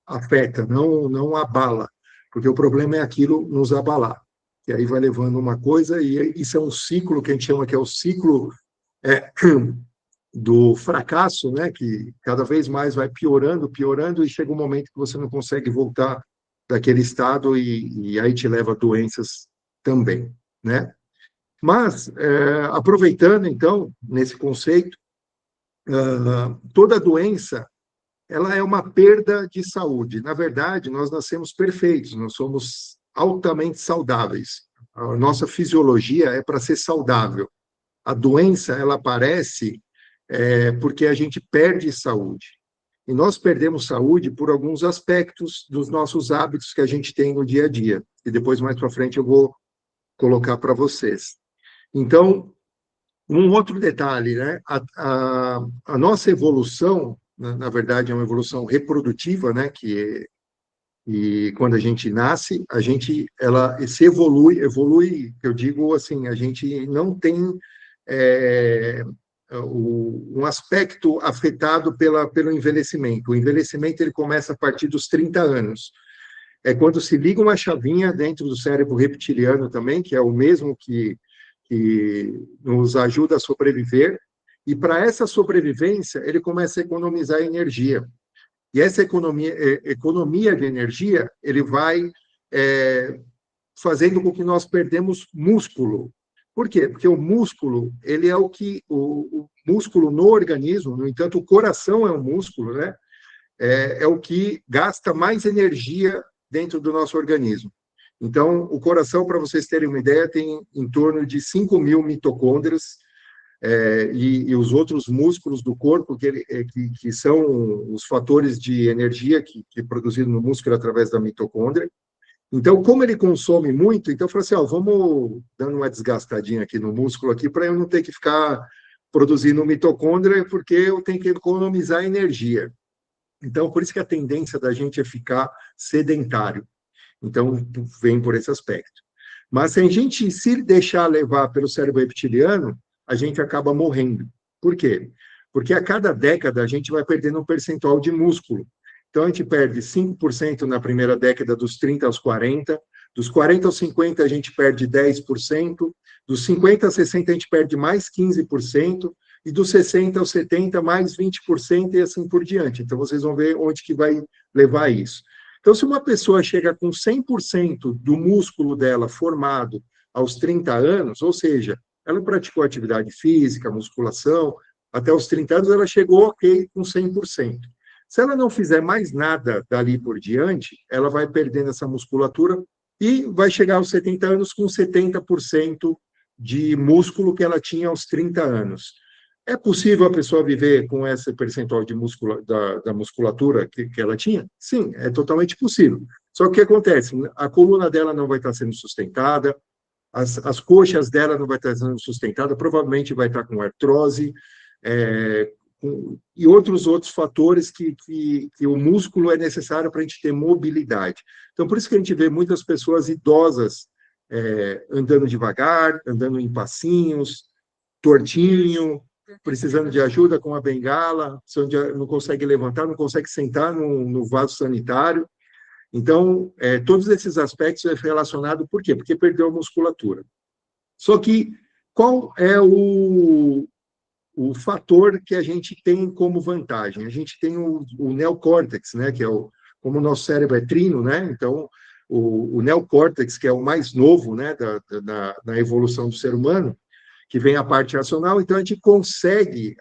afeta, não abala, porque o problema é aquilo nos abalar. E aí vai levando uma coisa, e isso é um ciclo que a gente chama que é o ciclo do fracasso, né, que cada vez mais vai piorando, piorando, e chega um momento que você não consegue voltar daquele estado, e aí te leva a doenças também, né? Mas, aproveitando, então, nesse conceito, toda doença, ela é uma perda de saúde. Na verdade, nós nascemos perfeitos, nós somos altamente saudáveis. A nossa fisiologia é para ser saudável. A doença, ela aparece porque a gente perde saúde. E nós perdemos saúde por alguns aspectos dos nossos hábitos que a gente tem no dia a dia. E depois, mais para frente, eu vou colocar para vocês. Então, um outro detalhe, né? A nossa evolução, na verdade, é uma evolução reprodutiva, né? E quando a gente nasce, ela se evolui, eu digo assim, a gente não tem um aspecto afetado pelo envelhecimento. O envelhecimento ele começa a partir dos 30 anos. É quando se liga uma chavinha dentro do cérebro reptiliano também, que é o mesmo que nos ajuda a sobreviver, e para essa sobrevivência ele começa a economizar energia. E essa economia de energia, ele vai fazendo com que nós perdemos músculo. Por quê? Porque o músculo, ele é o músculo no organismo, no entanto, o coração é um músculo, né? É o que gasta mais energia dentro do nosso organismo. Então, o coração, para vocês terem uma ideia, tem em torno de 5.000 mitocôndrias, e os outros músculos do corpo, que são os fatores de energia que é produzido no músculo através da mitocôndria. Então, como ele consome muito, então eu falei assim, vamos dando uma desgastadinha aqui no músculo aqui para eu não ter que ficar produzindo mitocôndria, porque eu tenho que economizar energia. Então, por isso que a tendência da gente é ficar sedentário. Então, vem por esse aspecto. Mas se a gente se deixar levar pelo cérebro reptiliano, a gente acaba morrendo. Por quê? Porque a cada década a gente vai perdendo um percentual de músculo. Então, a gente perde 5% na primeira década, dos 30 aos 40, dos 40 aos 50 a gente perde 10%, dos 50 aos 60 a gente perde mais 15%, e dos 60 aos 70 mais 20%, e assim por diante. Então, vocês vão ver onde que vai levar isso. Então, se uma pessoa chega com 100% do músculo dela formado aos 30 anos, ou seja, ela praticou atividade física, musculação, até os 30 anos ela chegou ok com 100%. Se ela não fizer mais nada dali por diante, ela vai perdendo essa musculatura e vai chegar aos 70 anos com 70% de músculo que ela tinha aos 30 anos. É possível a pessoa viver com esse percentual de da musculatura que ela tinha? Sim, é totalmente possível. Só que o que acontece? A coluna dela não vai estar sendo sustentada, as coxas dela não vai estar sendo sustentada, provavelmente vai estar com artrose, e outros fatores que o músculo é necessário para a gente ter mobilidade. Então, por isso que a gente vê muitas pessoas idosas andando devagar, andando em passinhos, tortinho, precisando de ajuda com a bengala, não consegue levantar, não consegue sentar no vaso sanitário. Então, todos esses aspectos é relacionado, por quê? Porque perdeu a musculatura. Só que, qual é o fator que a gente tem como vantagem? A gente tem o neocórtex, né, que é como o nosso cérebro é trino, né, então o neocórtex, que é o mais novo, né, na evolução do ser humano, que vem a parte racional, então a gente consegue,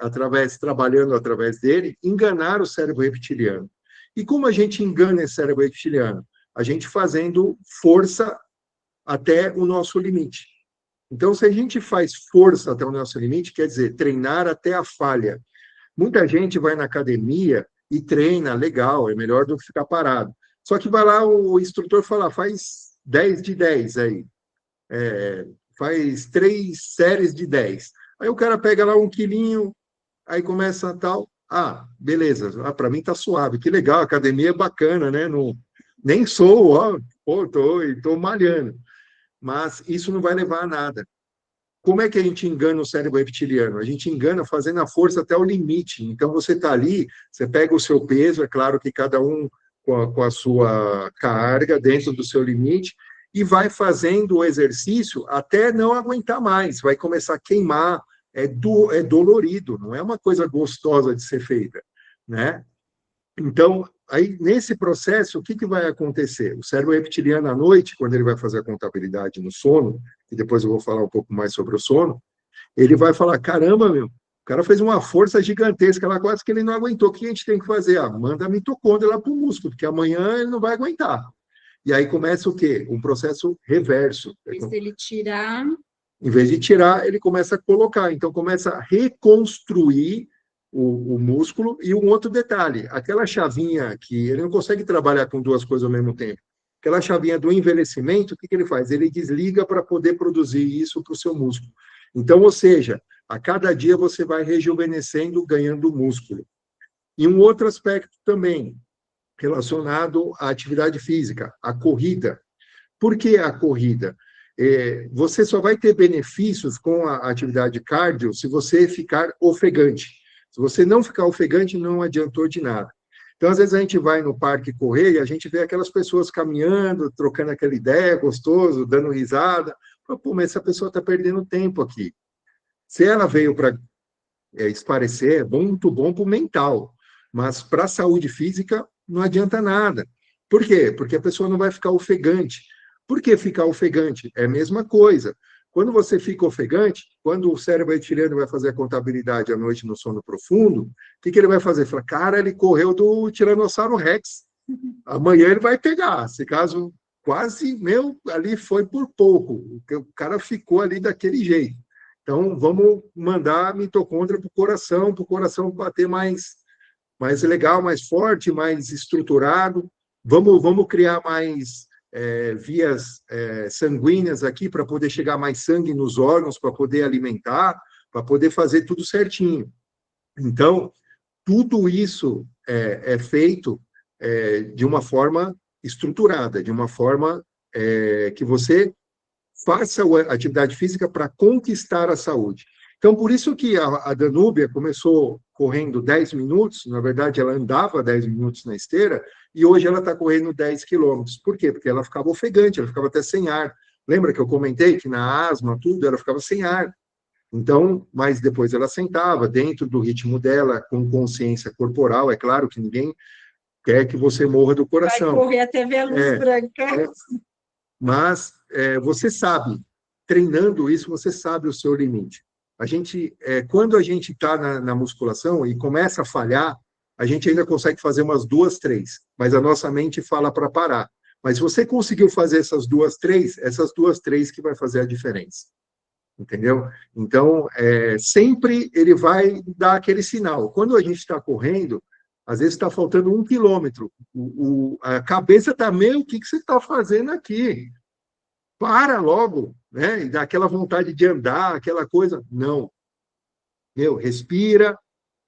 trabalhando através dele, enganar o cérebro reptiliano. E como a gente engana esse cérebro reptiliano? A gente fazendo força até o nosso limite. Então, se a gente faz força até o nosso limite, quer dizer, treinar até a falha. Muita gente vai na academia e treina, legal, é melhor do que ficar parado. Só que vai lá o instrutor fala, faz 10 de 10 aí. Faz 3 séries de 10. Aí o cara pega lá 1 quilinho, aí começa tal. Ah, beleza, para mim tá suave, que legal, academia é bacana, né? Não, nem sou, ó, pô, tô malhando. Mas isso não vai levar a nada. Como é que a gente engana o cérebro reptiliano? A gente engana fazendo a força até o limite. Então, você está ali, você pega o seu peso, é claro que cada um com a sua carga dentro do seu limite, e vai fazendo o exercício até não aguentar mais, vai começar a queimar, é dolorido, não é uma coisa gostosa de ser feita, né? Então, aí, nesse processo, o que vai acontecer? O cérebro reptiliano, à noite, quando ele vai fazer a contabilidade no sono, e depois eu vou falar um pouco mais sobre o sono, ele vai falar, caramba, meu, o cara fez uma força gigantesca lá, quase que ele não aguentou. O que a gente tem que fazer? Ah, manda a mitocôndria lá para o músculo, porque amanhã ele não vai aguentar. E aí começa o quê? Um processo reverso. Se ele tirar... Em vez de tirar, ele começa a colocar. Então, começa a reconstruir o músculo. E um outro detalhe, aquela chavinha que ele não consegue trabalhar com duas coisas ao mesmo tempo. Aquela chavinha do envelhecimento, o que ele faz? Ele desliga para poder produzir isso para o seu músculo. Então, ou seja, a cada dia você vai rejuvenescendo, ganhando músculo. E um outro aspecto também, relacionado à atividade física, a corrida. Por que a corrida? Você só vai ter benefícios com a atividade cardio se você ficar ofegante. Se você não ficar ofegante, não adiantou de nada. Então, às vezes, a gente vai no parque correr e a gente vê aquelas pessoas caminhando, trocando aquela ideia, gostoso, dando risada. Pô, mas essa pessoa está perdendo tempo aqui. Se ela veio para esparecer, é muito bom para o mental, mas para a saúde física não adianta nada. Por quê? Porque a pessoa não vai ficar ofegante. Por que ficar ofegante? É a mesma coisa. Quando você fica ofegante, quando o cérebro reptiliano vai fazer a contabilidade à noite no sono profundo, o que ele vai fazer? Fala, cara, ele correu do Tiranossauro Rex. Amanhã ele vai pegar. Se caso quase, ali foi por pouco. O cara ficou ali daquele jeito. Então, vamos mandar a mitocôndria para o coração bater mais legal, mais forte, mais estruturado. Vamos criar mais vias sanguíneas aqui para poder chegar mais sangue nos órgãos, para poder alimentar, para poder fazer tudo certinho. Então, tudo isso é feito de uma forma estruturada, de uma forma que você faça a atividade física para conquistar a saúde. Então, por isso que a Danúbia começou correndo 10 minutos, na verdade, ela andava 10 minutos na esteira, e hoje ela está correndo 10 quilômetros. Por quê? Porque ela ficava ofegante, ela ficava até sem ar. Lembra que eu comentei que na asma, tudo, ela ficava sem ar. Então, mas depois ela sentava dentro do ritmo dela, com consciência corporal. É claro que ninguém quer que você morra do coração. Vai correr até ver a luz branca. Mas você sabe, treinando isso, você sabe o seu limite. Quando a gente está na musculação e começa a falhar, a gente ainda consegue fazer umas 2, 3, mas a nossa mente fala para parar. Mas se você conseguiu fazer essas 2, 3 que vai fazer a diferença. Entendeu? Então, sempre ele vai dar aquele sinal. Quando a gente está correndo, às vezes está faltando 1 quilômetro. A cabeça está meio, o que você está fazendo aqui? Para logo, né? E dá aquela vontade de andar, aquela coisa. Não. Respira,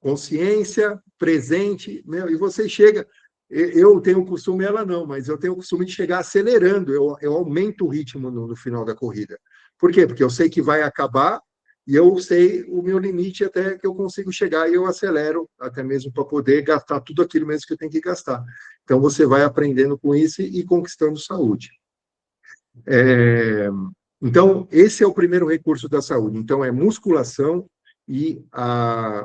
consciência, presente, e você chega. Eu tenho o costume, ela não, mas eu tenho o costume de chegar acelerando, eu aumento o ritmo no final da corrida. Por quê? Porque eu sei que vai acabar e eu sei o meu limite até que eu consigo chegar e eu acelero até mesmo para poder gastar tudo aquilo mesmo que eu tenho que gastar. Então, você vai aprendendo com isso e conquistando saúde. Então, esse é o primeiro recurso da saúde. Então, é musculação e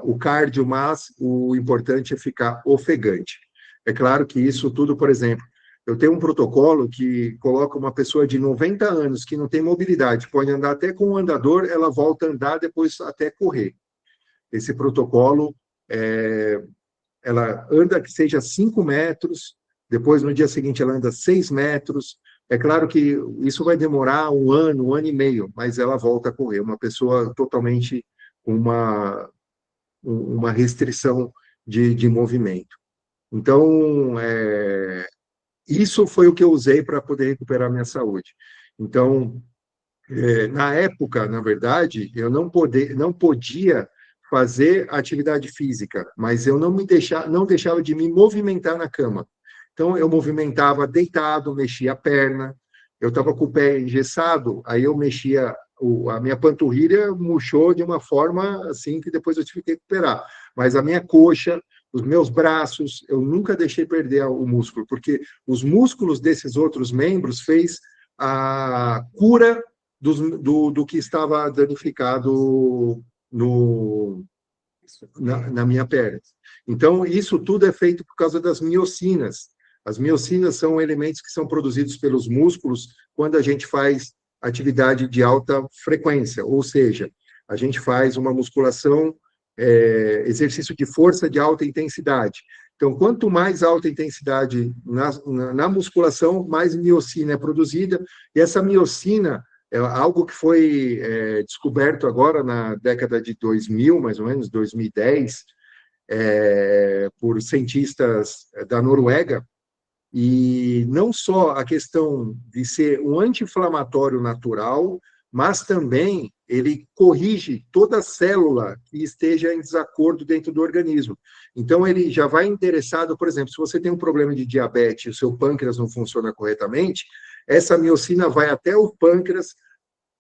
o cardio, mas o importante é ficar ofegante. É claro que isso tudo, por exemplo, eu tenho um protocolo que coloca uma pessoa de 90 anos que não tem mobilidade, pode andar até com um andador, ela volta a andar, depois até correr. Esse protocolo, ela anda que seja 5 metros, depois no dia seguinte ela anda 6 metros. É claro que isso vai demorar um ano e meio, mas ela volta a correr. Uma pessoa totalmente com uma restrição de movimento. Então, isso foi o que eu usei para poder recuperar minha saúde. Então, na época, na verdade, eu não podia fazer atividade física, mas eu não deixava de me movimentar na cama. Então, eu movimentava deitado, mexia a perna, eu estava com o pé engessado, aí eu mexia, a minha panturrilha murchou de uma forma assim que depois eu tive que recuperar. Mas a minha coxa, os meus braços, eu nunca deixei perder o músculo, porque os músculos desses outros membros fez a cura do que estava danificado na minha perna. Então, isso tudo é feito por causa das miocinas. As miocinas são elementos que são produzidos pelos músculos quando a gente faz atividade de alta frequência, ou seja, a gente faz uma musculação, exercício de força de alta intensidade. Então, quanto mais alta intensidade na musculação, mais miocina é produzida, e essa miocina é algo que foi descoberto agora na década de 2000, mais ou menos, 2010, por cientistas da Noruega, e não só a questão de ser um anti-inflamatório natural, mas também ele corrige toda célula que esteja em desacordo dentro do organismo. Então, ele já vai interessado, por exemplo, se você tem um problema de diabetes e o seu pâncreas não funciona corretamente, essa miocina vai até o pâncreas,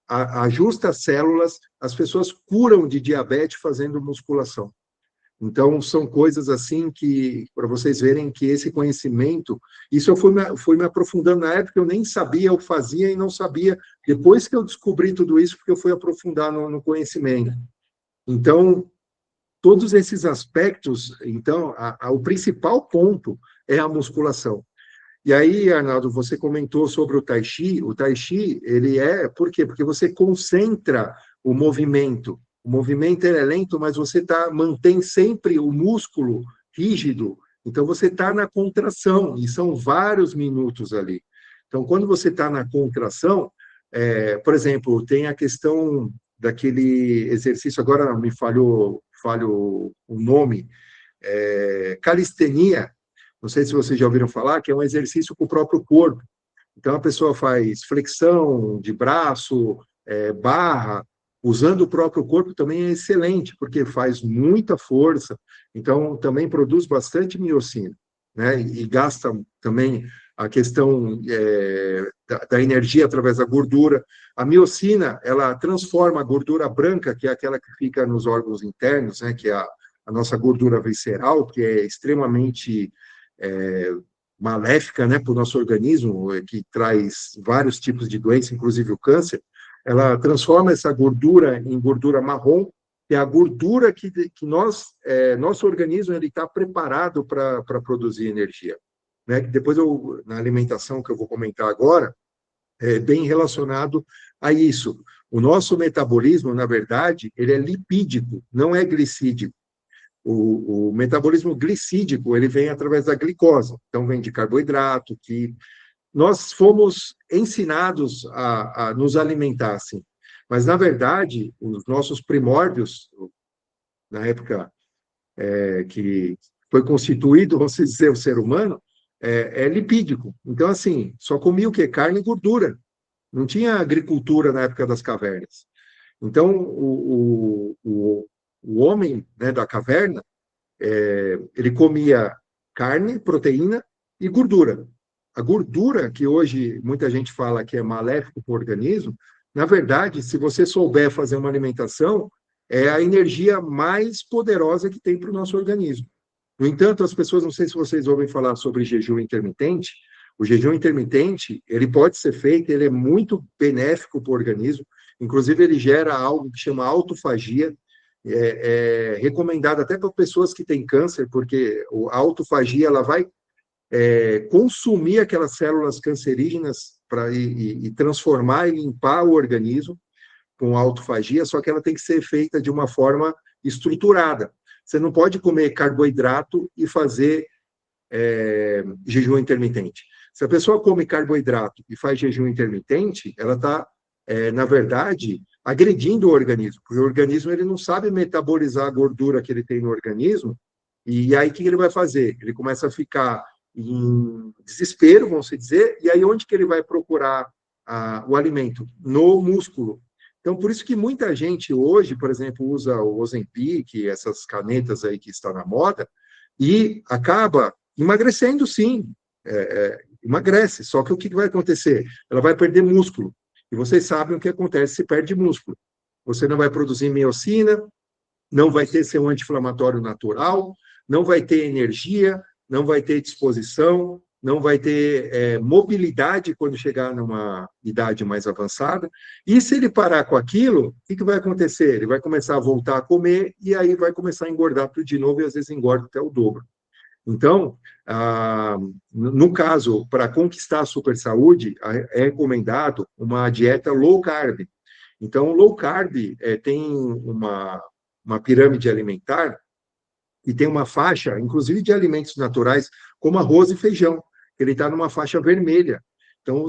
ajusta as células, as pessoas curam de diabetes fazendo musculação. Então, são coisas assim que, para vocês verem que esse conhecimento, isso eu fui me aprofundando na época, eu nem sabia, eu fazia e não sabia, depois que eu descobri tudo isso, porque eu fui aprofundar no conhecimento. Então, todos esses aspectos, então, o principal ponto é a musculação. E aí, Arnaldo, você comentou sobre o Tai Chi. O Tai Chi, por quê? Porque você concentra o movimento. O movimento é lento, mas você mantém sempre o músculo rígido. Então, você está na contração, e são vários minutos ali. Então, quando você está na contração, por exemplo, tem a questão daquele exercício, agora me falho o nome, calistenia. Não sei se vocês já ouviram falar, que é um exercício com o próprio corpo. Então, a pessoa faz flexão de braço, barra, usando o próprio corpo também é excelente, porque faz muita força, então também produz bastante miocina, né? E gasta também a questão da energia através da gordura. A miocina, ela transforma a gordura branca, que é aquela que fica nos órgãos internos, né? Que é a nossa gordura visceral, que é extremamente maléfica, né, para o nosso organismo, que traz vários tipos de doença, inclusive o câncer. Ela transforma essa gordura em gordura marrom, que é a gordura que nosso organismo está preparado para produzir energia. Né? Depois, na alimentação, que eu vou comentar agora, é bem relacionado a isso. O nosso metabolismo, na verdade, ele é lipídico, não é glicídico. O metabolismo glicídico, ele vem através da glicose, então vem de carboidrato, que nós fomos ensinados a nos alimentar assim. Mas, na verdade, os nossos primórdios, na época que foi constituído, vamos dizer, o ser humano, é lipídico. Então, assim, só comia o quê? Carne e gordura. Não tinha agricultura na época das cavernas. Então, o homem, né, da caverna, ele comia carne, proteína e gordura. A gordura, que hoje muita gente fala que é maléfico para o organismo, na verdade, se você souber fazer uma alimentação, é a energia mais poderosa que tem para o nosso organismo. No entanto, as pessoas, não sei se vocês ouvem falar sobre jejum intermitente, o jejum intermitente, ele pode ser feito, ele é muito benéfico para o organismo, inclusive ele gera algo que chama autofagia, recomendado até para pessoas que têm câncer, porque a autofagia ela vai consumir aquelas células cancerígenas e transformar e limpar o organismo com autofagia, só que ela tem que ser feita de uma forma estruturada. Você não pode comer carboidrato e fazer jejum intermitente. Se a pessoa come carboidrato e faz jejum intermitente, ela está, na verdade, agredindo o organismo, porque o organismo ele não sabe metabolizar a gordura que ele tem no organismo, e aí o que ele vai fazer? Ele começa a ficar em desespero, vamos dizer, e aí onde que ele vai procurar o alimento? No músculo. Então, por isso que muita gente hoje, por exemplo, usa o Ozempic, essas canetas aí que estão na moda, e acaba emagrecendo, sim, emagrece, só que o que vai acontecer? Ela vai perder músculo, e vocês sabem o que acontece se perde músculo. Você não vai produzir miocina, não vai ter seu anti-inflamatório natural, não vai ter energia, não vai ter disposição, não vai ter mobilidade quando chegar numa idade mais avançada. E se ele parar com aquilo, o que vai acontecer? Ele vai começar a voltar a comer e aí vai começar a engordar tudo de novo e às vezes engorda até o dobro. Então, no caso, para conquistar a super saúde, é recomendado uma dieta low carb. Então, low carb tem uma pirâmide alimentar e tem uma faixa, inclusive de alimentos naturais, como arroz e feijão. Ele está numa faixa vermelha. Então,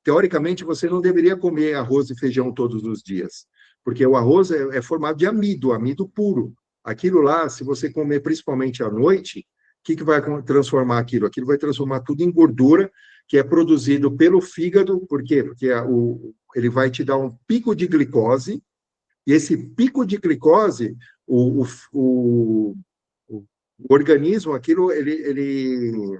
teoricamente, você não deveria comer arroz e feijão todos os dias, porque o arroz é formado de amido puro. Aquilo lá, se você comer principalmente à noite, o que vai transformar aquilo? Aquilo vai transformar tudo em gordura, que é produzido pelo fígado. Por quê? Porque ele vai te dar um pico de glicose, e esse pico de glicose, o organismo, aquilo, ele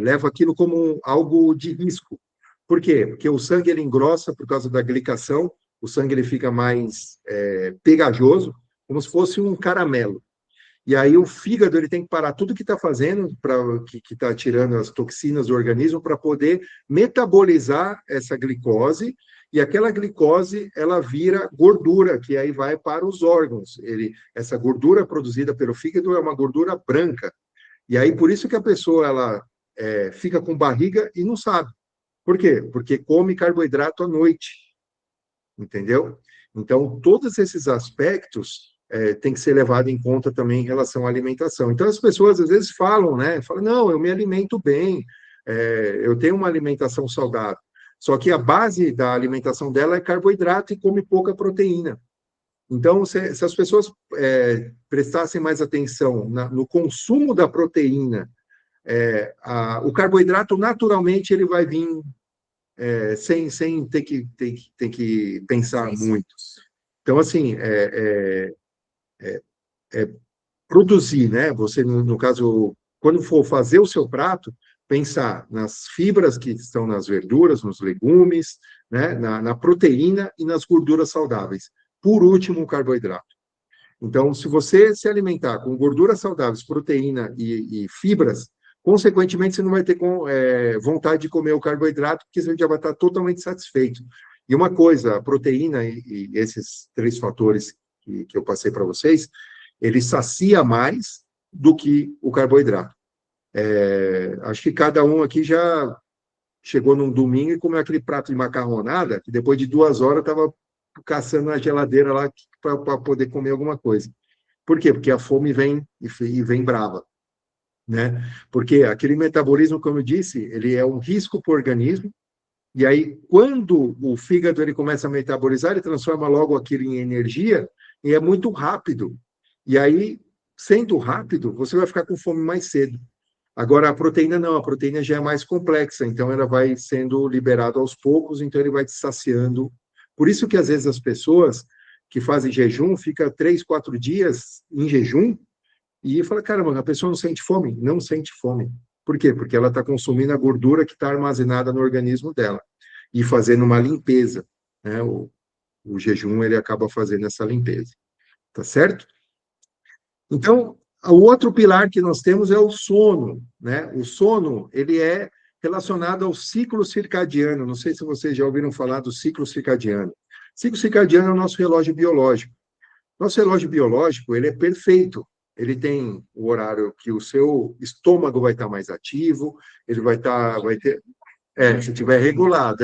leva aquilo como algo de risco. Por quê? Porque o sangue ele engrossa por causa da glicação, o sangue ele fica mais pegajoso, como se fosse um caramelo. E aí o fígado ele tem que parar tudo que está fazendo, que está tirando as toxinas do organismo, para poder metabolizar essa glicose, e aquela glicose ela vira gordura, que aí vai para os órgãos. Essa gordura produzida pelo fígado é uma gordura branca. E aí, por isso que a pessoa ela fica com barriga e não sabe. Por quê? Porque come carboidrato à noite. Entendeu? Então, todos esses aspectos têm que ser levados em conta também em relação à alimentação. Então, as pessoas às vezes falam, né? Falam, não, eu me alimento bem, eu tenho uma alimentação saudável. Só que a base da alimentação dela é carboidrato e come pouca proteína. Então, se as pessoas prestassem mais atenção no consumo da proteína, o carboidrato, naturalmente, ele vai vir sem ter que pensar muito. Então, assim, produzir, né? Você, no caso, quando for fazer o seu prato, pensar nas fibras que estão nas verduras, nos legumes, né? na proteína e nas gorduras saudáveis. Por último, o carboidrato. Então, se você se alimentar com gorduras saudáveis, proteína e fibras, consequentemente, você não vai ter vontade de comer o carboidrato, porque você já vai estar totalmente satisfeito. E uma coisa, a proteína e esses 3 fatores que eu passei para vocês, ele sacia mais do que o carboidrato. Acho que cada um aqui já chegou num domingo e comeu aquele prato de macarronada, que depois de 2 horas estava caçando na geladeira lá para poder comer alguma coisa. Por quê? Porque a fome vem e vem brava, né? Porque aquele metabolismo, como eu disse, ele é um risco para o organismo, e aí quando o fígado ele começa a metabolizar, ele transforma logo aquilo em energia, e é muito rápido. E aí, sendo rápido, você vai ficar com fome mais cedo. Agora, a proteína não, a proteína já é mais complexa, então ela vai sendo liberada aos poucos, então ele vai te saciando. Por isso que, às vezes, as pessoas que fazem jejum ficam 3, 4 dias em jejum e fala, caramba, a pessoa não sente fome? Não sente fome. Por quê? Porque ela está consumindo a gordura que está armazenada no organismo dela e fazendo uma limpeza, né? O jejum, ele acaba fazendo essa limpeza. Tá certo? Então, o outro pilar que nós temos é o sono, né? O sono, ele é relacionado ao ciclo circadiano. Não sei se vocês já ouviram falar do ciclo circadiano. Ciclo circadiano é o nosso relógio biológico. Nosso relógio biológico, ele é perfeito. ele tem o horário que o seu estômago vai estar mais ativo, ele vai ter, se tiver regulado,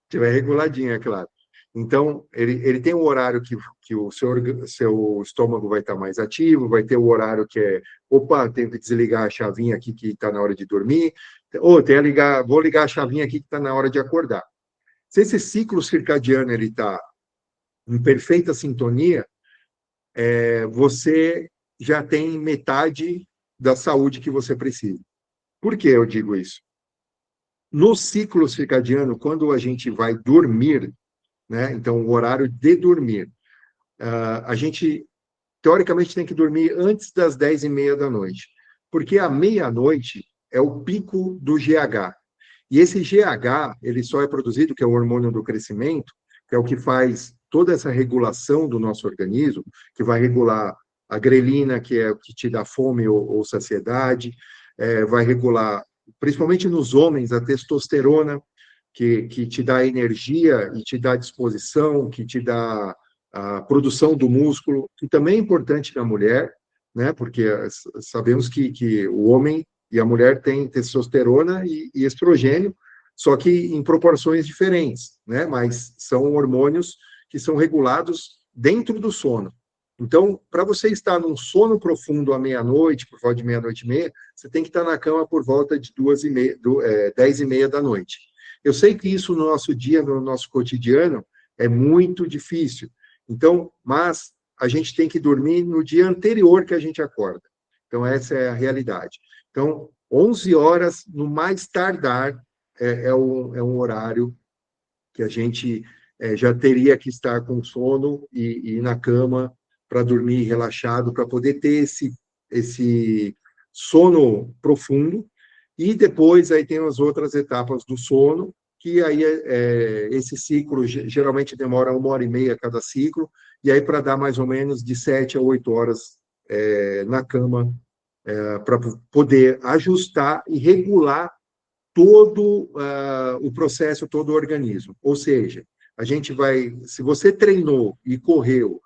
tiver reguladinho, é claro. Então, ele tem um horário que o seu estômago vai estar mais ativo, vai ter o horário que opa, tenho que desligar a chavinha aqui que está na hora de dormir, ou vou ligar a chavinha aqui que está na hora de acordar. Se esse ciclo circadiano ele está em perfeita sintonia, você já tem metade da saúde que você precisa. Por que eu digo isso? No ciclo circadiano, quando a gente vai dormir, né? Então, o horário de dormir, a gente, teoricamente, tem que dormir antes das 10h30 da noite, porque a meia-noite é o pico do GH. E esse GH, ele só é produzido, que é o hormônio do crescimento, que é o que faz toda essa regulação do nosso organismo, que vai regular a grelina, que é o que te dá fome ou saciedade, vai regular, principalmente nos homens, a testosterona, que te dá energia e te dá disposição, que te dá a produção do músculo, que também é importante na mulher, né? Porque sabemos que o homem e a mulher têm testosterona e estrogênio, só que em proporções diferentes, né? Mas são hormônios que são regulados dentro do sono. Então, para você estar num sono profundo à meia-noite, por volta de meia-noite e meia, você tem que estar na cama por volta de 10h30 da noite. Eu sei que isso no nosso dia, no nosso cotidiano, é muito difícil. Então, mas a gente tem que dormir no dia anterior que a gente acorda. Então, essa é a realidade. Então, 11 horas, no mais tardar, é um horário que a gente já teria que estar com sono e ir na cama para dormir relaxado, para poder ter esse sono profundo. E depois aí tem as outras etapas do sono, que aí esse ciclo geralmente demora 1h30 cada ciclo, e aí para dar mais ou menos de 7 a 8 horas na cama, para poder ajustar e regular todo o processo, todo o organismo. Ou seja, a gente vai, se você treinou e correu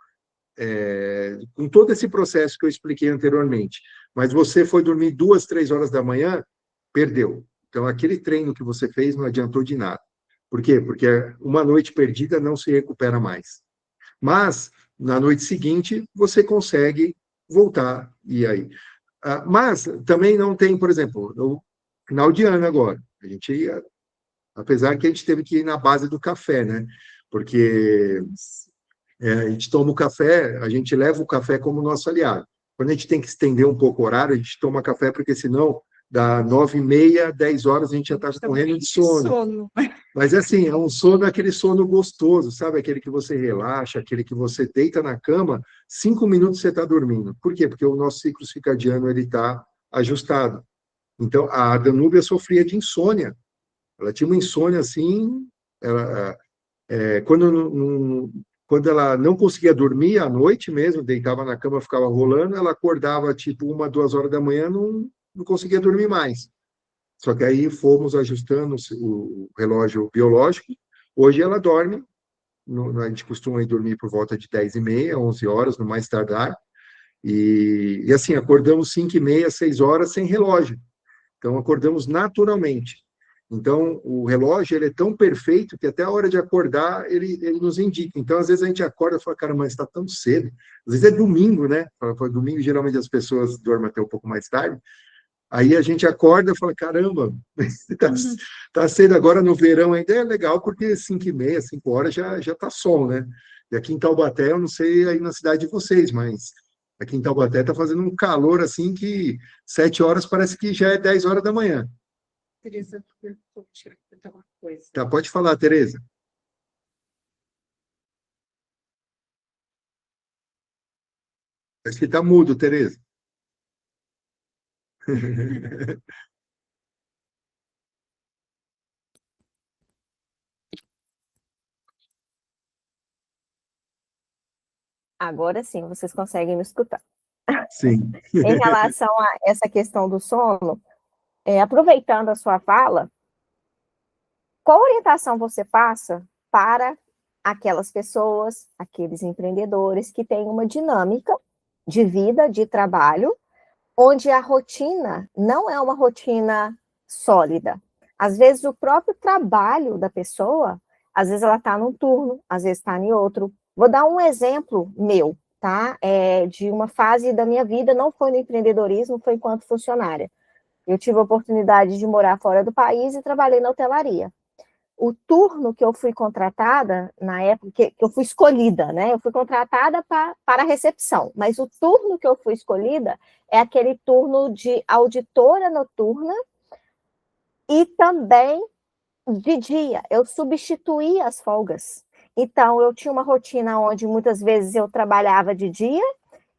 com todo esse processo que eu expliquei anteriormente, mas você foi dormir 2, 3 horas da manhã, perdeu. Então, aquele treino que você fez não adiantou de nada. Por quê? Porque uma noite perdida não se recupera mais. Mas, na noite seguinte, você consegue voltar. E aí? Mas também não tem, por exemplo, no final de ano agora, a gente, apesar que a gente teve que ir na base do café, né? Porque a gente toma o café, a gente leva o café como nosso aliado. Quando a gente tem que estender um pouco o horário, a gente toma café, porque senão, dá 9h30, 10 horas, a gente já está correndo de sono. Mas assim, é um sono, aquele sono gostoso, sabe? Aquele que você relaxa, aquele que você deita na cama, 5 minutos você está dormindo. Por quê? Porque o nosso ciclo circadiano está ajustado. Então, a Danúbia sofria de insônia. Ela tinha uma insônia assim, ela, quando ela não conseguia dormir à noite mesmo, deitava na cama, ficava rolando, ela acordava tipo 1, 2 horas da manhã, não conseguia dormir mais. Só que aí fomos ajustando o relógio biológico. Hoje ela dorme, a gente costuma ir dormir por volta de 10h30, 11 horas, no mais tardar. E assim, acordamos 5h30, 6 horas sem relógio. Então, acordamos naturalmente. Então, o relógio ele é tão perfeito que até a hora de acordar ele nos indica. Então, às vezes a gente acorda e fala, cara, mas está tão cedo. Às vezes é domingo, né? Domingo, geralmente as pessoas dormem até um pouco mais tarde. Aí a gente acorda e fala, caramba, tá cedo agora no verão ainda é legal, porque 5h30, 5 horas já está sol, né? E aqui em Taubaté, eu não sei aí na cidade de vocês, mas aqui em Taubaté está fazendo um calor assim que 7 horas parece que já é 10 horas da manhã. Tereza, deixa eu perguntar uma coisa. Tá, pode falar, Tereza. Acho que está mudo, Tereza. Agora sim, vocês conseguem me escutar. Sim. Em relação a essa questão do sono, aproveitando a sua fala, qual orientação você passa para aquelas pessoas, aqueles empreendedores que têm uma dinâmica de vida, de trabalho, onde a rotina não é uma rotina sólida. Às vezes, o próprio trabalho da pessoa, às vezes ela está num turno, às vezes está em outro. Vou dar um exemplo meu, tá? De uma fase da minha vida, não foi no empreendedorismo, foi enquanto funcionária. Eu tive a oportunidade de morar fora do país e trabalhei na hotelaria. O turno que eu fui contratada, na época que eu fui escolhida, né? Eu fui contratada para a recepção, mas o turno que eu fui escolhida é aquele turno de auditora noturna e também de dia. Eu substituía as folgas. Então, eu tinha uma rotina onde muitas vezes eu trabalhava de dia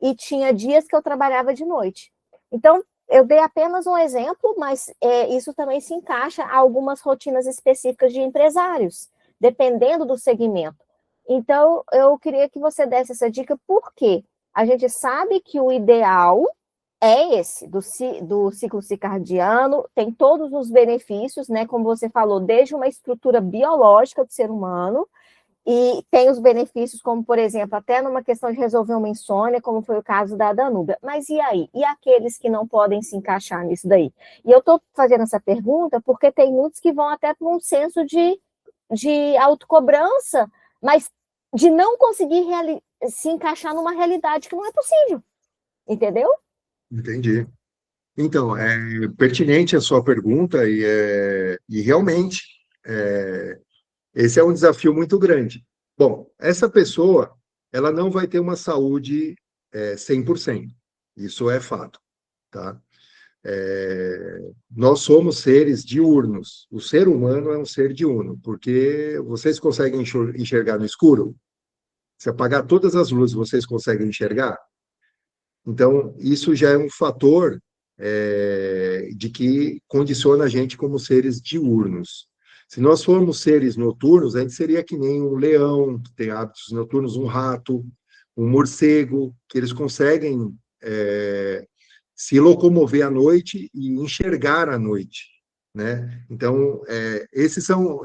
e tinha dias que eu trabalhava de noite. Então, eu dei apenas um exemplo, mas isso também se encaixa a algumas rotinas específicas de empresários, dependendo do segmento. Então, eu queria que você desse essa dica, porque a gente sabe que o ideal é esse, do ciclo circadiano, tem todos os benefícios, né? Como você falou, desde uma estrutura biológica do ser humano, e tem os benefícios, como, por exemplo, até numa questão de resolver uma insônia, como foi o caso da Danúbia. Mas e aí? E aqueles que não podem se encaixar nisso daí? E eu estou fazendo essa pergunta porque tem muitos que vão até para um senso de autocobrança, mas de não conseguir se encaixar numa realidade que não é possível. Entendeu? Entendi. Então, é pertinente a sua pergunta e realmente esse é um desafio muito grande. Bom, essa pessoa, ela não vai ter uma saúde 100%. Isso é fato, tá? Nós somos seres diurnos. O ser humano é um ser diurno, porque vocês conseguem enxergar no escuro? Se apagar todas as luzes, vocês conseguem enxergar? Então, isso já é um fator de que condiciona a gente como seres diurnos. Se nós formos seres noturnos, a gente seria que nem um leão, que tem hábitos noturnos, um rato, um morcego, que eles conseguem se locomover à noite e enxergar à noite, né? Então, esses são,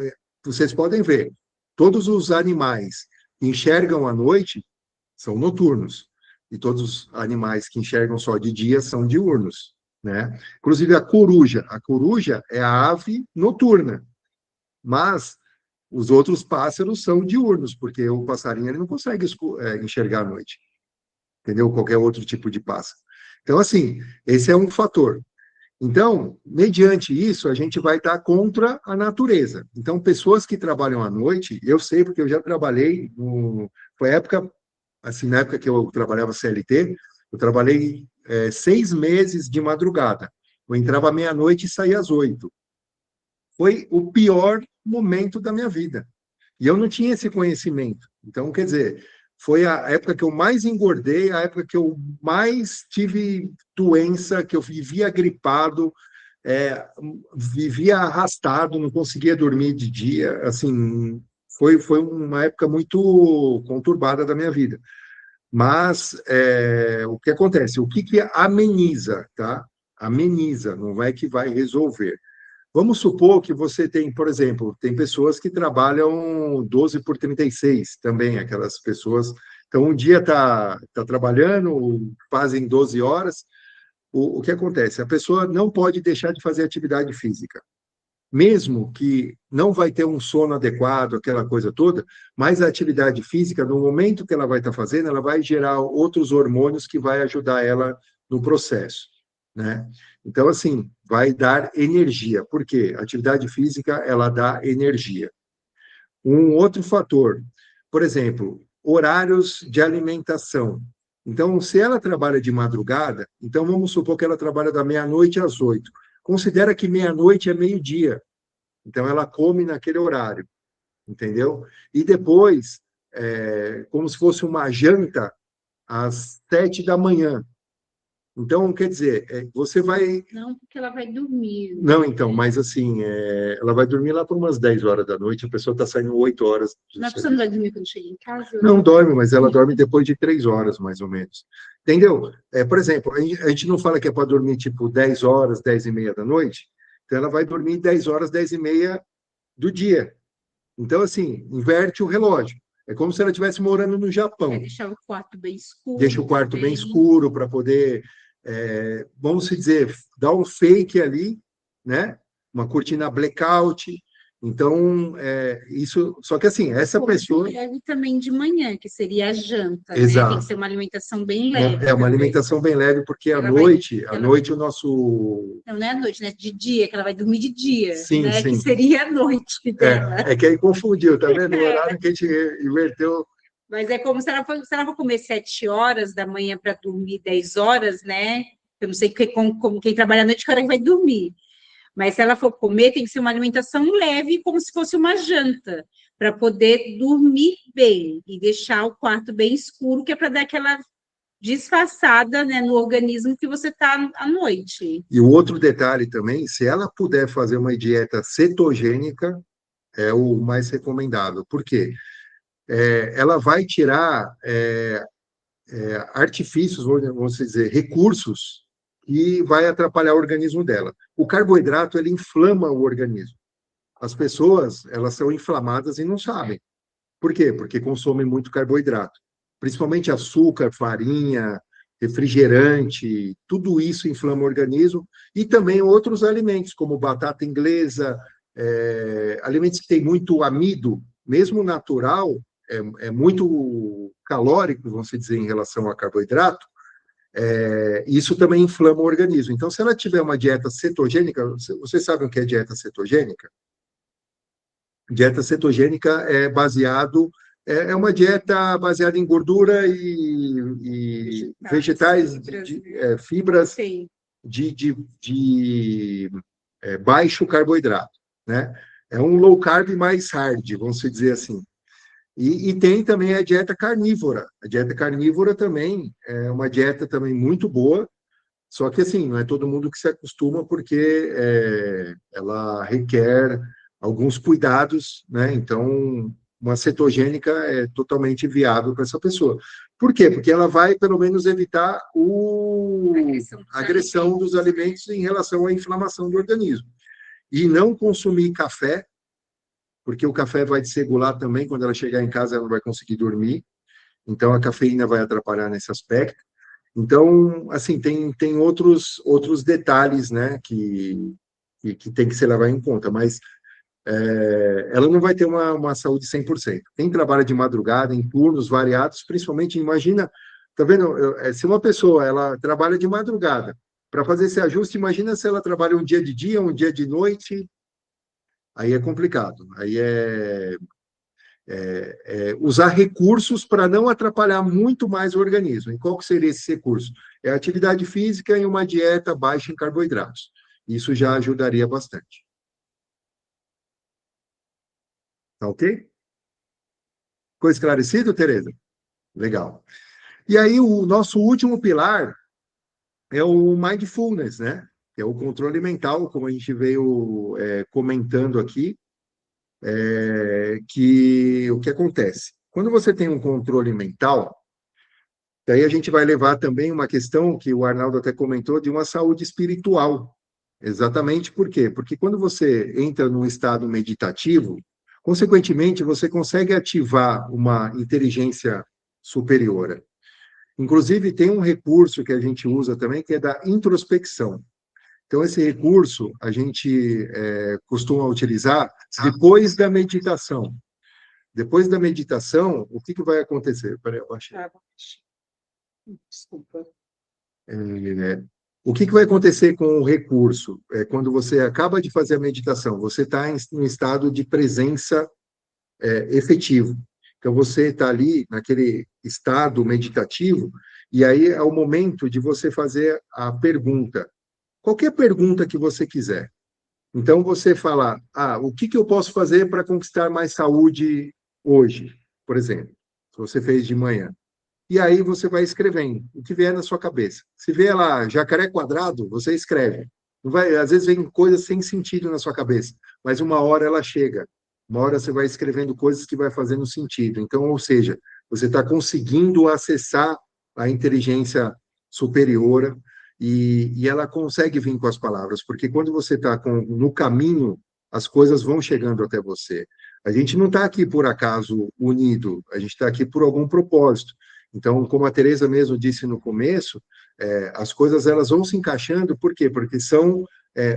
vocês podem ver, todos os animais que enxergam à noite são noturnos, e todos os animais que enxergam só de dia são diurnos, né? Inclusive a coruja é a ave noturna, mas os outros pássaros são diurnos, porque o passarinho ele não consegue enxergar à noite, entendeu? Qualquer outro tipo de pássaro. Então, assim, esse é um fator. Então, mediante isso, a gente vai estar contra a natureza. Então, pessoas que trabalham à noite, eu sei porque eu já trabalhei, foi época, assim, na época que eu trabalhava CLT, eu trabalhei 6 meses de madrugada. Eu entrava meia-noite e saía às 8. Foi o pior momento da minha vida. E eu não tinha esse conhecimento. Então, quer dizer, foi a época que eu mais engordei, a época que eu mais tive doença, que eu vivia gripado, vivia arrastado, não conseguia dormir de dia. Assim, foi uma época muito conturbada da minha vida. Mas o que acontece? O que ameniza, tá? Ameniza, não é que vai resolver. Vamos supor que você tem, por exemplo, tem pessoas que trabalham 12 por 36 também, aquelas pessoas. Então, um dia está trabalhando, fazem 12 horas. O que acontece? A pessoa não pode deixar de fazer atividade física. Mesmo que não vai ter um sono adequado, aquela coisa toda, mas a atividade física, no momento que ela vai estar fazendo, ela vai gerar outros hormônios que vai ajudar ela no processo, né? Então, assim, vai dar energia. Por quê? A atividade física, ela dá energia. Um outro fator, por exemplo, horários de alimentação. Então, se ela trabalha de madrugada, então vamos supor que ela trabalha da meia-noite às 8. Considera que meia-noite é meio-dia. Então, ela come naquele horário, entendeu? E depois, como se fosse uma janta às 7 da manhã. Então, quer dizer, você vai... Não, porque ela vai dormir. Não, então, mas assim, ela vai dormir lá por umas 10 horas da noite, a pessoa está saindo 8 horas do Mas a pessoa serviço. não vai dormir quando chega em casa? Não dorme, mas ela dorme depois de 3 horas, mais ou menos. Entendeu? Por exemplo, a gente não fala que é para dormir tipo 10 horas, 10 e meia da noite, então ela vai dormir 10 horas, 10 e meia do dia. Então, assim, inverte o relógio. É como se ela estivesse morando no Japão. Deixar o quarto bem escuro. Deixa o quarto bem escuro para poder, vamos dizer, dar um fake ali, né? Uma cortina blackout. Então, isso. Só que assim, essa pessoa. Leve também de manhã, que seria a janta, Exato. né? Tem que ser uma alimentação bem leve. Uma alimentação bem leve, porque à noite o nosso. Não é à noite, né? De dia, que ela vai dormir de dia, Sim, né? sim. Que seria a noite dela. É que aí confundiu, tá vendo? O horário que a gente inverteu. Mas é como se ela for comer 7 horas da manhã para dormir 10 horas, né? Eu não sei como quem trabalha à noite, que hora que vai dormir. Mas se ela for comer, tem que ser uma alimentação leve, como se fosse uma janta, para poder dormir bem e deixar o quarto bem escuro, que é para dar aquela disfarçada, né, no organismo que você está à noite. E o outro detalhe também, se ela puder fazer uma dieta cetogênica, é o mais recomendável. Por quê? Ela vai tirar artifícios, vamos dizer, recursos, que vai atrapalhar o organismo dela. O carboidrato, ele inflama o organismo. As pessoas, elas são inflamadas e não sabem. Por quê? Porque consomem muito carboidrato. Principalmente açúcar, farinha, refrigerante, tudo isso inflama o organismo. E também outros alimentos, como batata inglesa, alimentos que têm muito amido, mesmo natural, é muito calórico, vamos dizer, em relação a carboidrato, isso também inflama o organismo. Então, se ela tiver uma dieta cetogênica, vocês sabem o que é dieta cetogênica? Dieta cetogênica é uma dieta baseada em gordura e vegetais, fibras de baixo carboidrato, né? É um low carb mais hard, vamos dizer assim. E tem também a dieta carnívora. A dieta carnívora também é uma dieta também muito boa, só que assim, não é todo mundo que se acostuma, porque ela requer alguns cuidados, né? Então, uma cetogênica é totalmente viável para essa pessoa. Por quê? Porque ela vai, pelo menos, evitar a agressão dos alimentos em relação à inflamação do organismo. E não consumir café, porque o café vai desregular também. Quando ela chegar em casa, ela não vai conseguir dormir. Então, a cafeína vai atrapalhar nesse aspecto. Então, assim, tem outros detalhes, né, que tem que ser levado em conta, mas ela não vai ter uma saúde 100%. Quem trabalha de madrugada, em turnos variados, principalmente, imagina, tá vendo? Se uma pessoa, ela trabalha de madrugada, para fazer esse ajuste, imagina se ela trabalha um dia de dia, um dia de noite, aí é complicado. Aí usar recursos para não atrapalhar muito mais o organismo. E qual que seria esse recurso? É a atividade física e uma dieta baixa em carboidratos. Isso já ajudaria bastante. Tá ok? Ficou esclarecido, Tereza? Legal. E aí, o nosso último pilar é o mindfulness, né? É o controle mental, como a gente veio comentando aqui, que o que acontece? Quando você tem um controle mental, daí a gente vai levar também uma questão que o Arnaldo até comentou, de uma saúde espiritual. Exatamente por quê? Porque quando você entra num estado meditativo, consequentemente, você consegue ativar uma inteligência superior. Inclusive, tem um recurso que a gente usa também, que é da introspecção. Então, esse recurso a gente costuma utilizar depois da meditação. Depois da meditação, o que vai acontecer? Peraí, eu baixei. Desculpa. O que vai acontecer com o recurso? Quando você acaba de fazer a meditação, você está em um estado de presença efetivo. Então, você está ali naquele estado meditativo, e aí é o momento de você fazer a pergunta. Qualquer pergunta que você quiser. Então, você fala, o que eu posso fazer para conquistar mais saúde hoje, por exemplo, se você fez de manhã. E aí você vai escrevendo o que vier na sua cabeça. Se vier lá jacaré quadrado, você escreve. Não vai, às vezes vem coisas sem sentido na sua cabeça, mas uma hora ela chega. Uma hora você vai escrevendo coisas que vai fazendo sentido. Então, ou seja, você está conseguindo acessar a inteligência superior, e ela consegue vir com as palavras, porque quando você está no caminho as coisas vão chegando até você. A gente não está aqui por acaso unido, a gente está aqui por algum propósito. Então, como a Teresa mesmo disse no começo, as coisas elas vão se encaixando, por quê? Porque são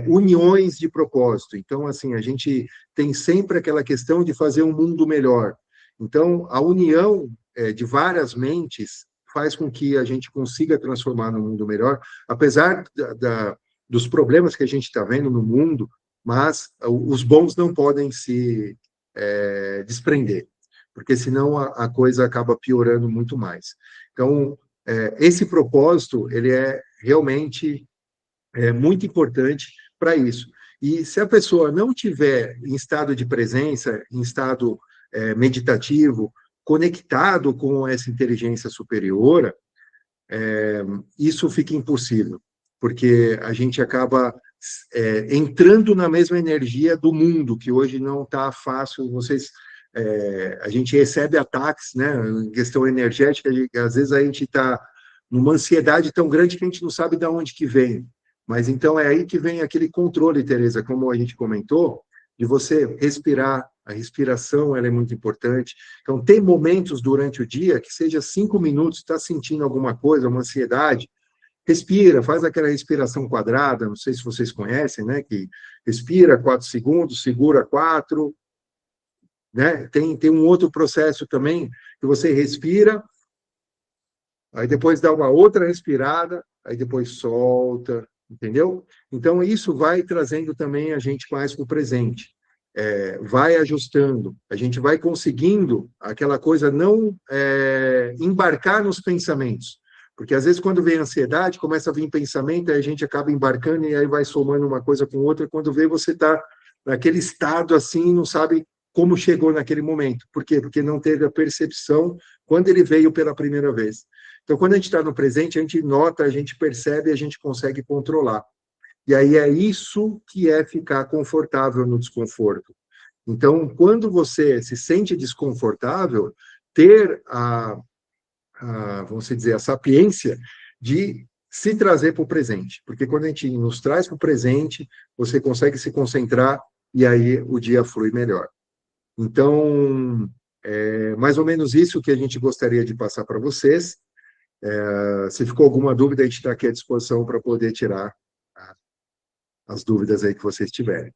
uniões de propósito. Então, assim, a gente tem sempre aquela questão de fazer um mundo melhor. Então, a união de várias mentes faz com que a gente consiga transformar no mundo melhor, apesar dos problemas que a gente está vendo no mundo, mas os bons não podem se desprender, porque senão a coisa acaba piorando muito mais. Então, esse propósito, ele é realmente muito importante para isso. E se a pessoa não tiver em estado de presença, em estado meditativo, conectado com essa inteligência superior, isso fica impossível, porque a gente acaba entrando na mesma energia do mundo, que hoje não está fácil. A gente recebe ataques, né, em questão energética, às vezes a gente está numa ansiedade tão grande que a gente não sabe de onde que vem. Mas então é aí que vem aquele controle, Teresa, como a gente comentou, de você respirar. A respiração ela é muito importante. Então, tem momentos durante o dia que seja 5 minutos, está sentindo alguma coisa, uma ansiedade, respira, faz aquela respiração quadrada, não sei se vocês conhecem, né? Que respira 4 segundos, segura 4, né? Tem um outro processo também, que você respira, aí depois dá uma outra respirada, aí depois solta, entendeu? Então, isso vai trazendo também a gente mais para o presente. Vai ajustando, a gente vai conseguindo aquela coisa não embarcar nos pensamentos, porque às vezes quando vem ansiedade, começa a vir pensamento, aí a gente acaba embarcando e aí vai somando uma coisa com outra, quando vê você está naquele estado assim, não sabe como chegou naquele momento. Por quê? Porque não teve a percepção quando ele veio pela primeira vez. Então, quando a gente está no presente, a gente nota, a gente percebe, a gente consegue controlar. E aí é isso que é ficar confortável no desconforto. Então, quando você se sente desconfortável, ter vamos dizer, a sapiência de se trazer para o presente. Porque quando a gente nos traz para o presente, você consegue se concentrar e aí o dia flui melhor. Então, mais ou menos isso que a gente gostaria de passar para vocês. Se ficou alguma dúvida, a gente está aqui à disposição para poder tirar as dúvidas aí que vocês tiverem.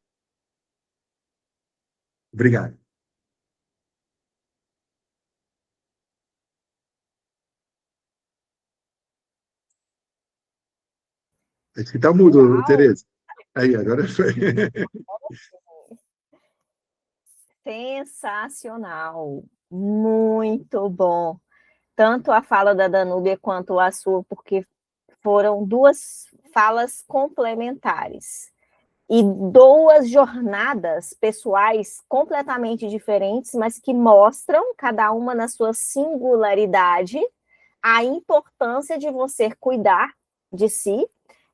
Obrigado. Acho que está mudo, Tereza. Aí, agora foi. Sensacional, muito bom. Tanto a fala da Danúbia quanto a sua, porque foram duas falas complementares e duas jornadas pessoais completamente diferentes, mas que mostram, cada uma na sua singularidade, a importância de você cuidar de si.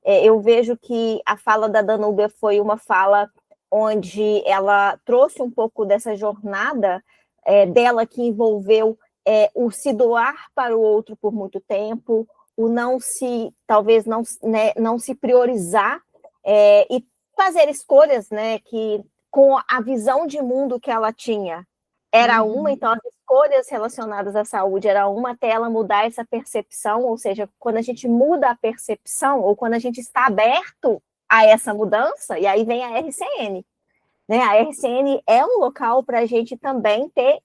Eu vejo que a fala da Danúbia foi uma fala onde ela trouxe um pouco dessa jornada dela, que envolveu o se doar para o outro por muito tempo, o talvez não se priorizar e fazer escolhas, né, que com a visão de mundo que ela tinha era uma, então as escolhas relacionadas à saúde era uma, até ela mudar essa percepção, ou seja, quando a gente muda a percepção, ou quando a gente está aberto a essa mudança, e aí vem a RCN. Né? A RCN é um local para a gente também ter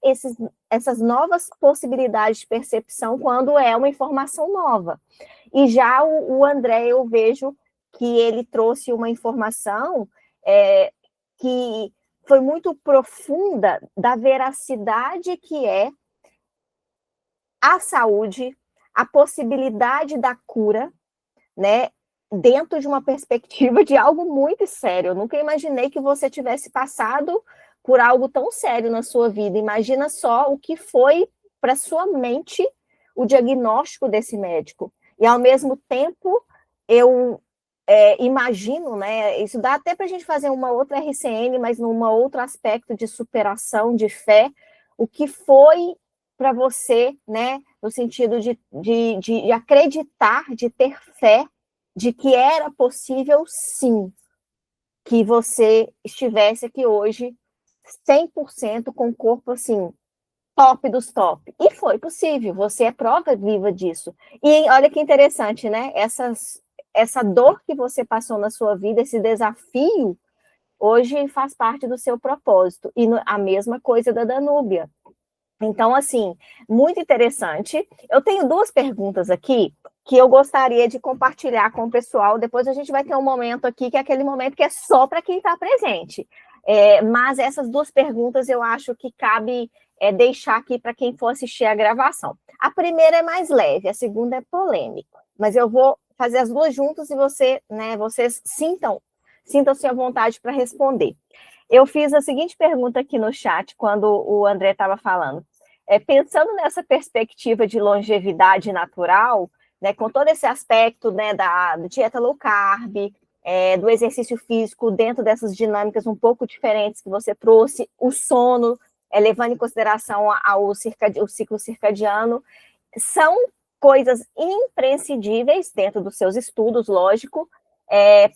essas novas possibilidades de percepção quando é uma informação nova. E já o André, eu vejo que ele trouxe uma informação que foi muito profunda da veracidade que é a saúde, a possibilidade da cura, né? Dentro de uma perspectiva de algo muito sério. Eu nunca imaginei que você tivesse passado por algo tão sério na sua vida. Imagina só o que foi para sua mente o diagnóstico desse médico. E, ao mesmo tempo, eu imagino, né, isso dá até para a gente fazer uma outra RCN, mas num outro aspecto de superação, de fé, o que foi para você, né, no sentido de acreditar, de ter fé, de que era possível, sim, que você estivesse aqui hoje 100% com o corpo, assim, top dos top. E foi possível, você é prova viva disso. E olha que interessante, né? Essa dor que você passou na sua vida, esse desafio, hoje faz parte do seu propósito. E a mesma coisa da Danúbia. Então, assim, muito interessante. Eu tenho duas perguntas aqui que eu gostaria de compartilhar com o pessoal. Depois a gente vai ter um momento aqui, que é aquele momento que é só para quem está presente. Mas essas duas perguntas eu acho que cabe deixar aqui para quem for assistir a gravação. A primeira é mais leve, a segunda é polêmica. Mas eu vou fazer as duas juntas e vocês sintam-se à vontade para responder. Eu fiz a seguinte pergunta aqui no chat, quando o André estava falando. Pensando nessa perspectiva de longevidade natural, né, com todo esse aspecto, né, da dieta low carb, do exercício físico, dentro dessas dinâmicas um pouco diferentes que você trouxe, o sono, levando em consideração o ciclo circadiano, são coisas imprescindíveis dentro dos seus estudos, lógico,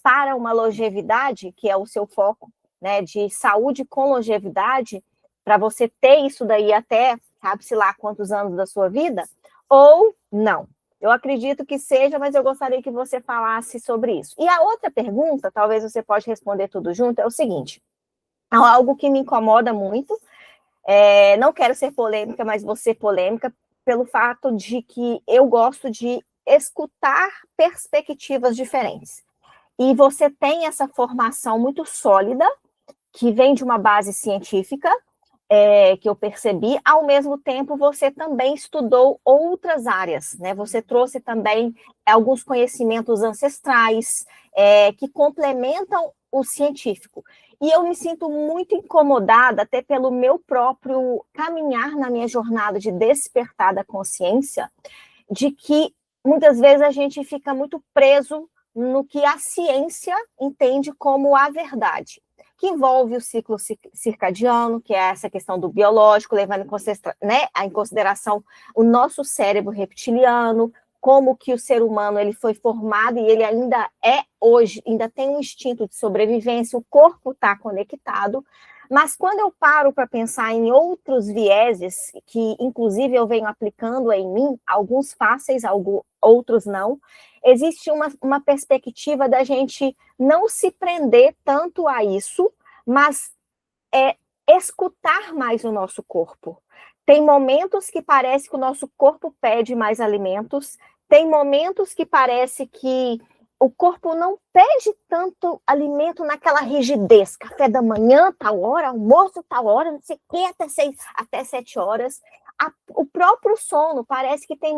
para uma longevidade, que é o seu foco, né, de saúde com longevidade, para você ter isso daí até, sabe-se lá quantos anos da sua vida, ou não. Eu acredito que seja, mas eu gostaria que você falasse sobre isso. E a outra pergunta, talvez você pode responder tudo junto, é o seguinte, é algo que me incomoda muito, não quero ser polêmica, mas vou ser polêmica, pelo fato de que eu gosto de escutar perspectivas diferentes. E você tem essa formação muito sólida, que vem de uma base científica, que eu percebi, ao mesmo tempo você também estudou outras áreas, né? Você trouxe também alguns conhecimentos ancestrais que complementam o científico. E eu me sinto muito incomodada, até pelo meu próprio caminhar na minha jornada de despertar da consciência, de que muitas vezes a gente fica muito preso no que a ciência entende como a verdade, que envolve o ciclo circadiano, que é essa questão do biológico, levando em consideração o nosso cérebro reptiliano, como que o ser humano ele foi formado e ele ainda hoje, ainda tem um instinto de sobrevivência, o corpo está conectado, mas quando eu paro para pensar em outros vieses, que inclusive eu venho aplicando em mim, alguns fáceis, outros não, existe uma perspectiva da gente não se prender tanto a isso, mas escutar mais o nosso corpo. Tem momentos que parece que o nosso corpo pede mais alimentos, tem momentos que parece que o corpo não pede tanto alimento naquela rigidez, café da manhã, tal hora, almoço, tal hora, não sei o que, até 7 horas. O próprio sono, parece que tem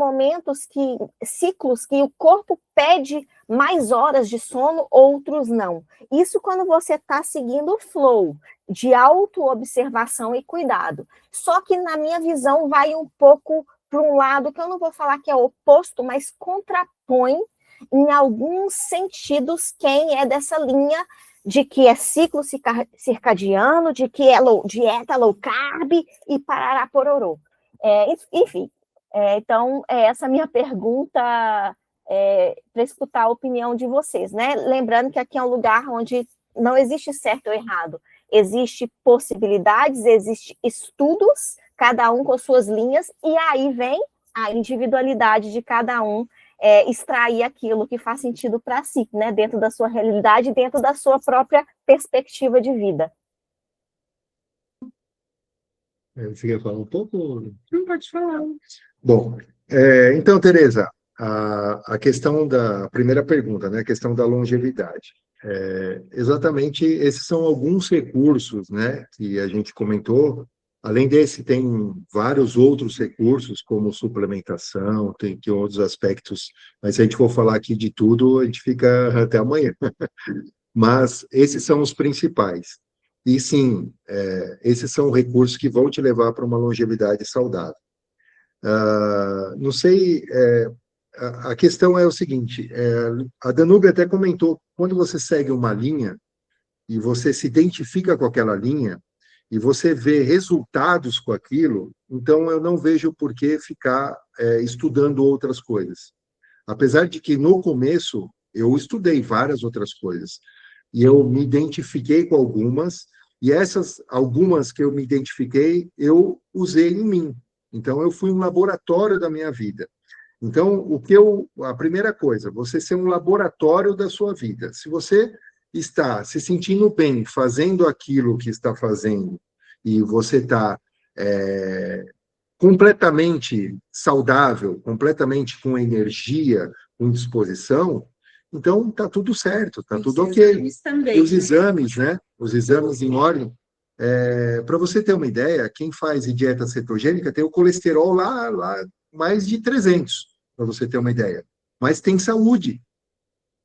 ciclos que o corpo pede mais horas de sono, outros não. Isso quando você está seguindo o flow de autoobservação e cuidado. Só que na minha visão vai um pouco para um lado que eu não vou falar que é oposto, mas contrapõe em alguns sentidos quem é dessa linha de que é ciclo circadiano, de que é dieta low carb e parará pororô. Enfim, então, essa minha pergunta para escutar a opinião de vocês, né? Lembrando que aqui é um lugar onde não existe certo ou errado, existe possibilidades, existe estudos, cada um com suas linhas, e aí vem a individualidade de cada um, extrair aquilo que faz sentido para si, né? Dentro da sua realidade, dentro da sua própria perspectiva de vida. Você quer falar um pouco? Não pode falar. Bom, então, Tereza, a questão da primeira pergunta, né, a questão da longevidade. Exatamente, esses são alguns recursos, né, que a gente comentou. Além desse, tem vários outros recursos, como suplementação, tem outros aspectos, mas se a gente for falar aqui de tudo, a gente fica até amanhã. Mas esses são os principais. E sim, esses são recursos que vão te levar para uma longevidade saudável. Não sei, a questão é o seguinte, a Danúbia até comentou, quando você segue uma linha e você se identifica com aquela linha e você vê resultados com aquilo, então eu não vejo por que ficar estudando outras coisas. Apesar de que no começo eu estudei várias outras coisas, e eu me identifiquei com algumas, e essas algumas que eu me identifiquei, eu usei em mim. Então, eu fui um laboratório da minha vida. Então, a primeira coisa, você ser um laboratório da sua vida. Se você está se sentindo bem fazendo aquilo que está fazendo, e você está completamente saudável, completamente com energia, com disposição, então está tudo certo, está tudo ok. Também, e os exames, né? Os exames em ordem. Para você ter uma ideia, quem faz dieta cetogênica tem o colesterol lá mais de 300, para você ter uma ideia. Mas tem saúde.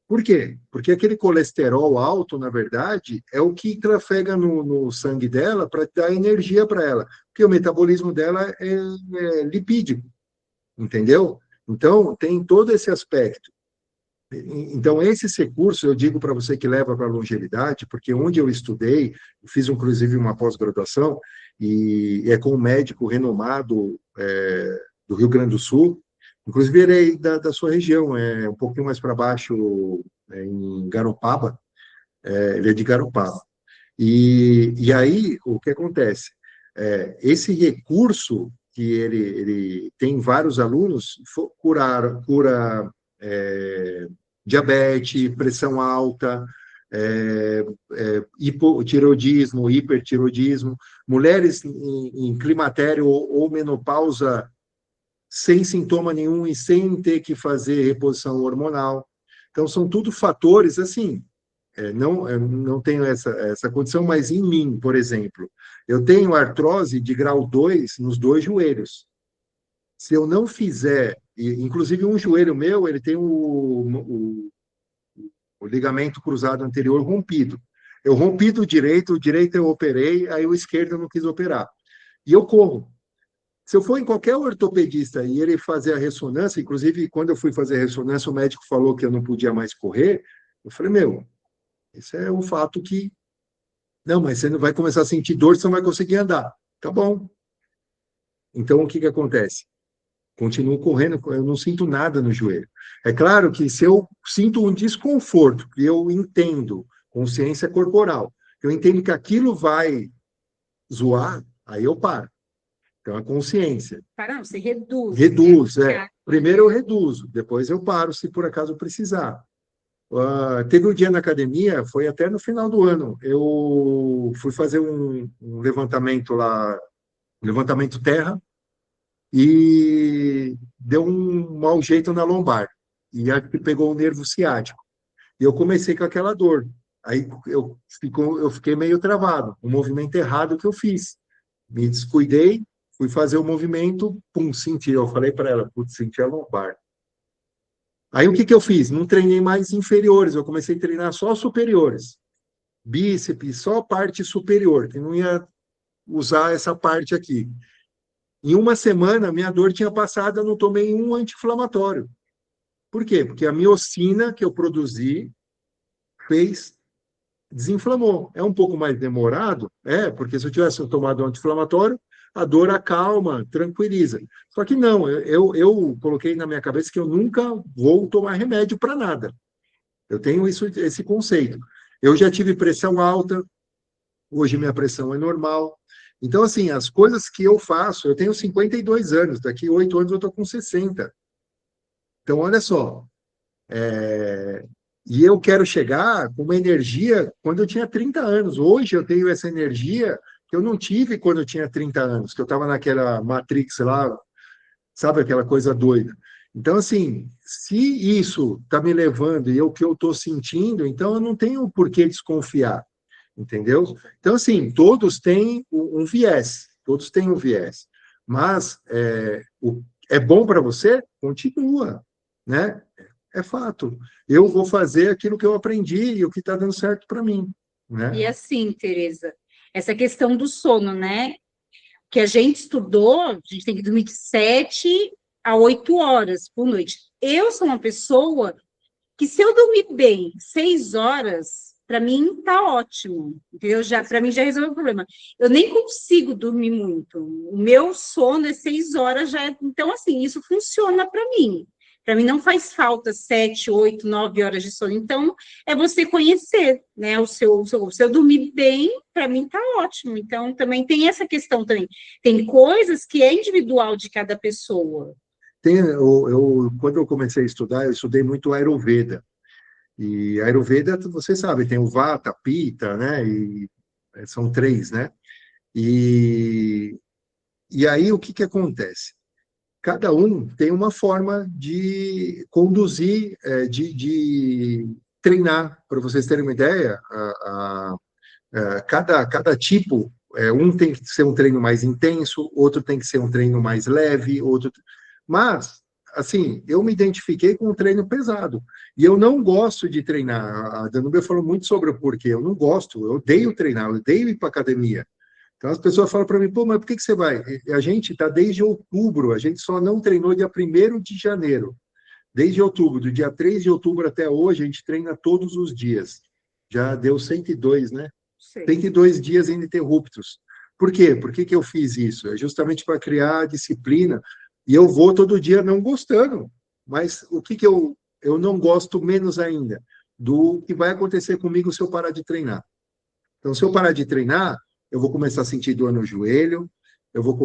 Por quê? Porque aquele colesterol alto, na verdade, é o que trafega no sangue dela para dar energia para ela. Porque o metabolismo dela é lipídico, entendeu? Então, tem todo esse aspecto. Então, esse recurso, eu digo para você que leva para a longevidade, porque onde eu estudei, fiz inclusive uma pós-graduação, e é com um médico renomado do Rio Grande do Sul, inclusive ele é da sua região, um pouquinho mais para baixo, em Garopaba, ele é de Garopaba. E aí, o que acontece? Esse recurso que ele tem vários alunos, cura diabetes, pressão alta, hipotireoidismo, hipertireoidismo, mulheres em climatério ou menopausa sem sintoma nenhum e sem ter que fazer reposição hormonal. Então, são tudo fatores, assim, não tenho essa condição, mas em mim, por exemplo, eu tenho artrose de grau 2 nos dois joelhos. Se eu não fizer, inclusive um joelho meu, ele tem o ligamento cruzado anterior rompido. Eu rompi do direito, o direito eu operei, aí o esquerdo eu não quis operar. E eu corro. Se eu for em qualquer ortopedista e ele fazer a ressonância, inclusive quando eu fui fazer a ressonância, o médico falou que eu não podia mais correr, eu falei, isso é um fato que... Não, mas você não vai começar a sentir dor, você não vai conseguir andar. Tá bom. Então, o que acontece? Continuo correndo, eu não sinto nada no joelho. É claro que se eu sinto um desconforto, que eu entendo, consciência corporal, eu entendo que aquilo vai zoar, aí eu paro. Então, a consciência. Não, você reduz. Reduz, Primeiro eu reduzo, depois eu paro, se por acaso precisar. Teve um dia na academia, foi até no final do ano, eu fui fazer um levantamento lá, levantamento terra, e deu um mau jeito na lombar, e acho que pegou o nervo ciático. E eu comecei com aquela dor. Aí eu fiquei meio travado, o movimento errado que eu fiz. Me descuidei, fui fazer o movimento, pum, senti. Eu falei para ela, putz, senti a lombar. Aí o que eu fiz? Não treinei mais inferiores, eu comecei a treinar só superiores. Bíceps, só a parte superior, que não ia usar essa parte aqui. Em uma semana, minha dor tinha passado, eu não tomei um anti-inflamatório. Por quê? Porque a miocina que eu produzi desinflamou. É um pouco mais demorado? Porque se eu tivesse tomado um anti-inflamatório, a dor acalma, tranquiliza. Só que não, eu coloquei na minha cabeça que eu nunca vou tomar remédio para nada. Eu tenho esse conceito. Eu já tive pressão alta, hoje minha pressão é normal. Então, assim, as coisas que eu faço, eu tenho 52 anos, daqui 8 anos eu estou com 60. Então, olha só, e eu quero chegar com uma energia quando eu tinha 30 anos. Hoje eu tenho essa energia que eu não tive quando eu tinha 30 anos, que eu estava naquela Matrix lá, sabe, aquela coisa doida. Então, assim, se isso está me levando e é o que eu estou sentindo, então eu não tenho por que desconfiar, entendeu? Então, assim, todos têm um viés, todos têm um viés. Mas é bom para você? Continua, né? É fato. Eu vou fazer aquilo que eu aprendi e o que está dando certo para mim, né? E assim, Tereza, essa questão do sono, né? Que a gente estudou, a gente tem que dormir de 7 a 8 horas por noite. Eu sou uma pessoa que, se eu dormir bem 6 horas, para mim tá ótimo, entendeu? Para mim já resolveu o problema. Eu nem consigo dormir muito. O meu sono é 6 horas já. Então, assim, isso funciona para mim. Para mim não faz falta 7, 8, 9 horas de sono. Então, é você conhecer, né? Se eu dormir bem, para mim tá ótimo. Então, também tem essa questão também. Tem coisas que é individual de cada pessoa. Quando eu comecei a estudar, eu estudei muito Ayurveda. E Ayurveda, você sabe, tem o Vata, Pitta, né? E são três, né? E, e aí, o que que acontece? Cada um tem uma forma de conduzir, de treinar. Para vocês terem uma ideia, cada tipo, um tem que ser um treino mais intenso, outro tem que ser um treino mais leve, outro. Mas, assim, eu me identifiquei com um treino pesado. E eu não gosto de treinar. A Danúbia falou muito sobre o porquê. Eu não gosto, eu odeio treinar, eu odeio ir para academia. Então as pessoas falam para mim, pô, mas por que que você vai? E a gente está desde outubro, a gente só não treinou dia 1º de janeiro. Desde outubro, do dia 3 de outubro até hoje, a gente treina todos os dias. Já deu 102, né? Sei. 102 dias ininterruptos. Por quê? Por que que eu fiz isso? É justamente para criar disciplina. E eu vou todo dia não gostando. Mas o que que eu não gosto menos ainda? Do que vai acontecer comigo se eu parar de treinar. Então, se eu parar de treinar, eu vou começar a sentir dor no joelho, eu vou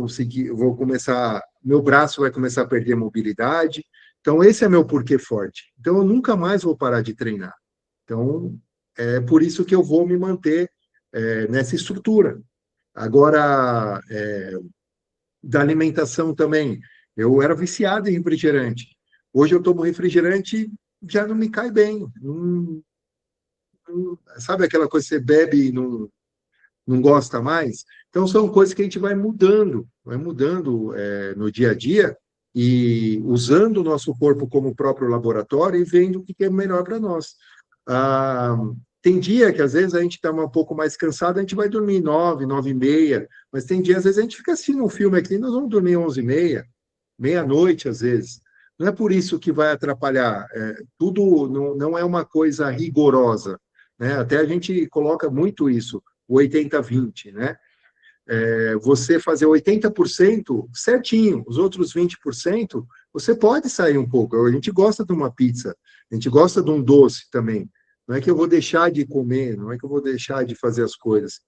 começar, meu braço vai começar a perder mobilidade. Então, esse é meu porquê forte. Então, eu nunca mais vou parar de treinar. Então, é por isso que eu vou me manter nessa estrutura. Agora, da alimentação também, eu era viciado em refrigerante. Hoje eu tomo refrigerante, já não me cai bem. Sabe aquela coisa que você bebe e não gosta mais? Então, são coisas que a gente vai mudando no dia a dia e usando o nosso corpo como próprio laboratório e vendo o que é melhor para nós. Ah, tem dia que, às vezes, a gente está um pouco mais cansado, a gente vai dormir 9, 9h30, mas tem dia, às vezes, a gente fica assistindo um filme aqui, nós vamos dormir 11h30, meia-noite, às vezes. Não é por isso que vai atrapalhar. Tudo não é uma coisa rigorosa, né? Até a gente coloca muito isso, o 80-20, né? Você fazer 80% certinho, os outros 20%, você pode sair um pouco. A gente gosta de uma pizza, a gente gosta de um doce também. Não é que eu vou deixar de comer, não é que eu vou deixar de fazer as coisas.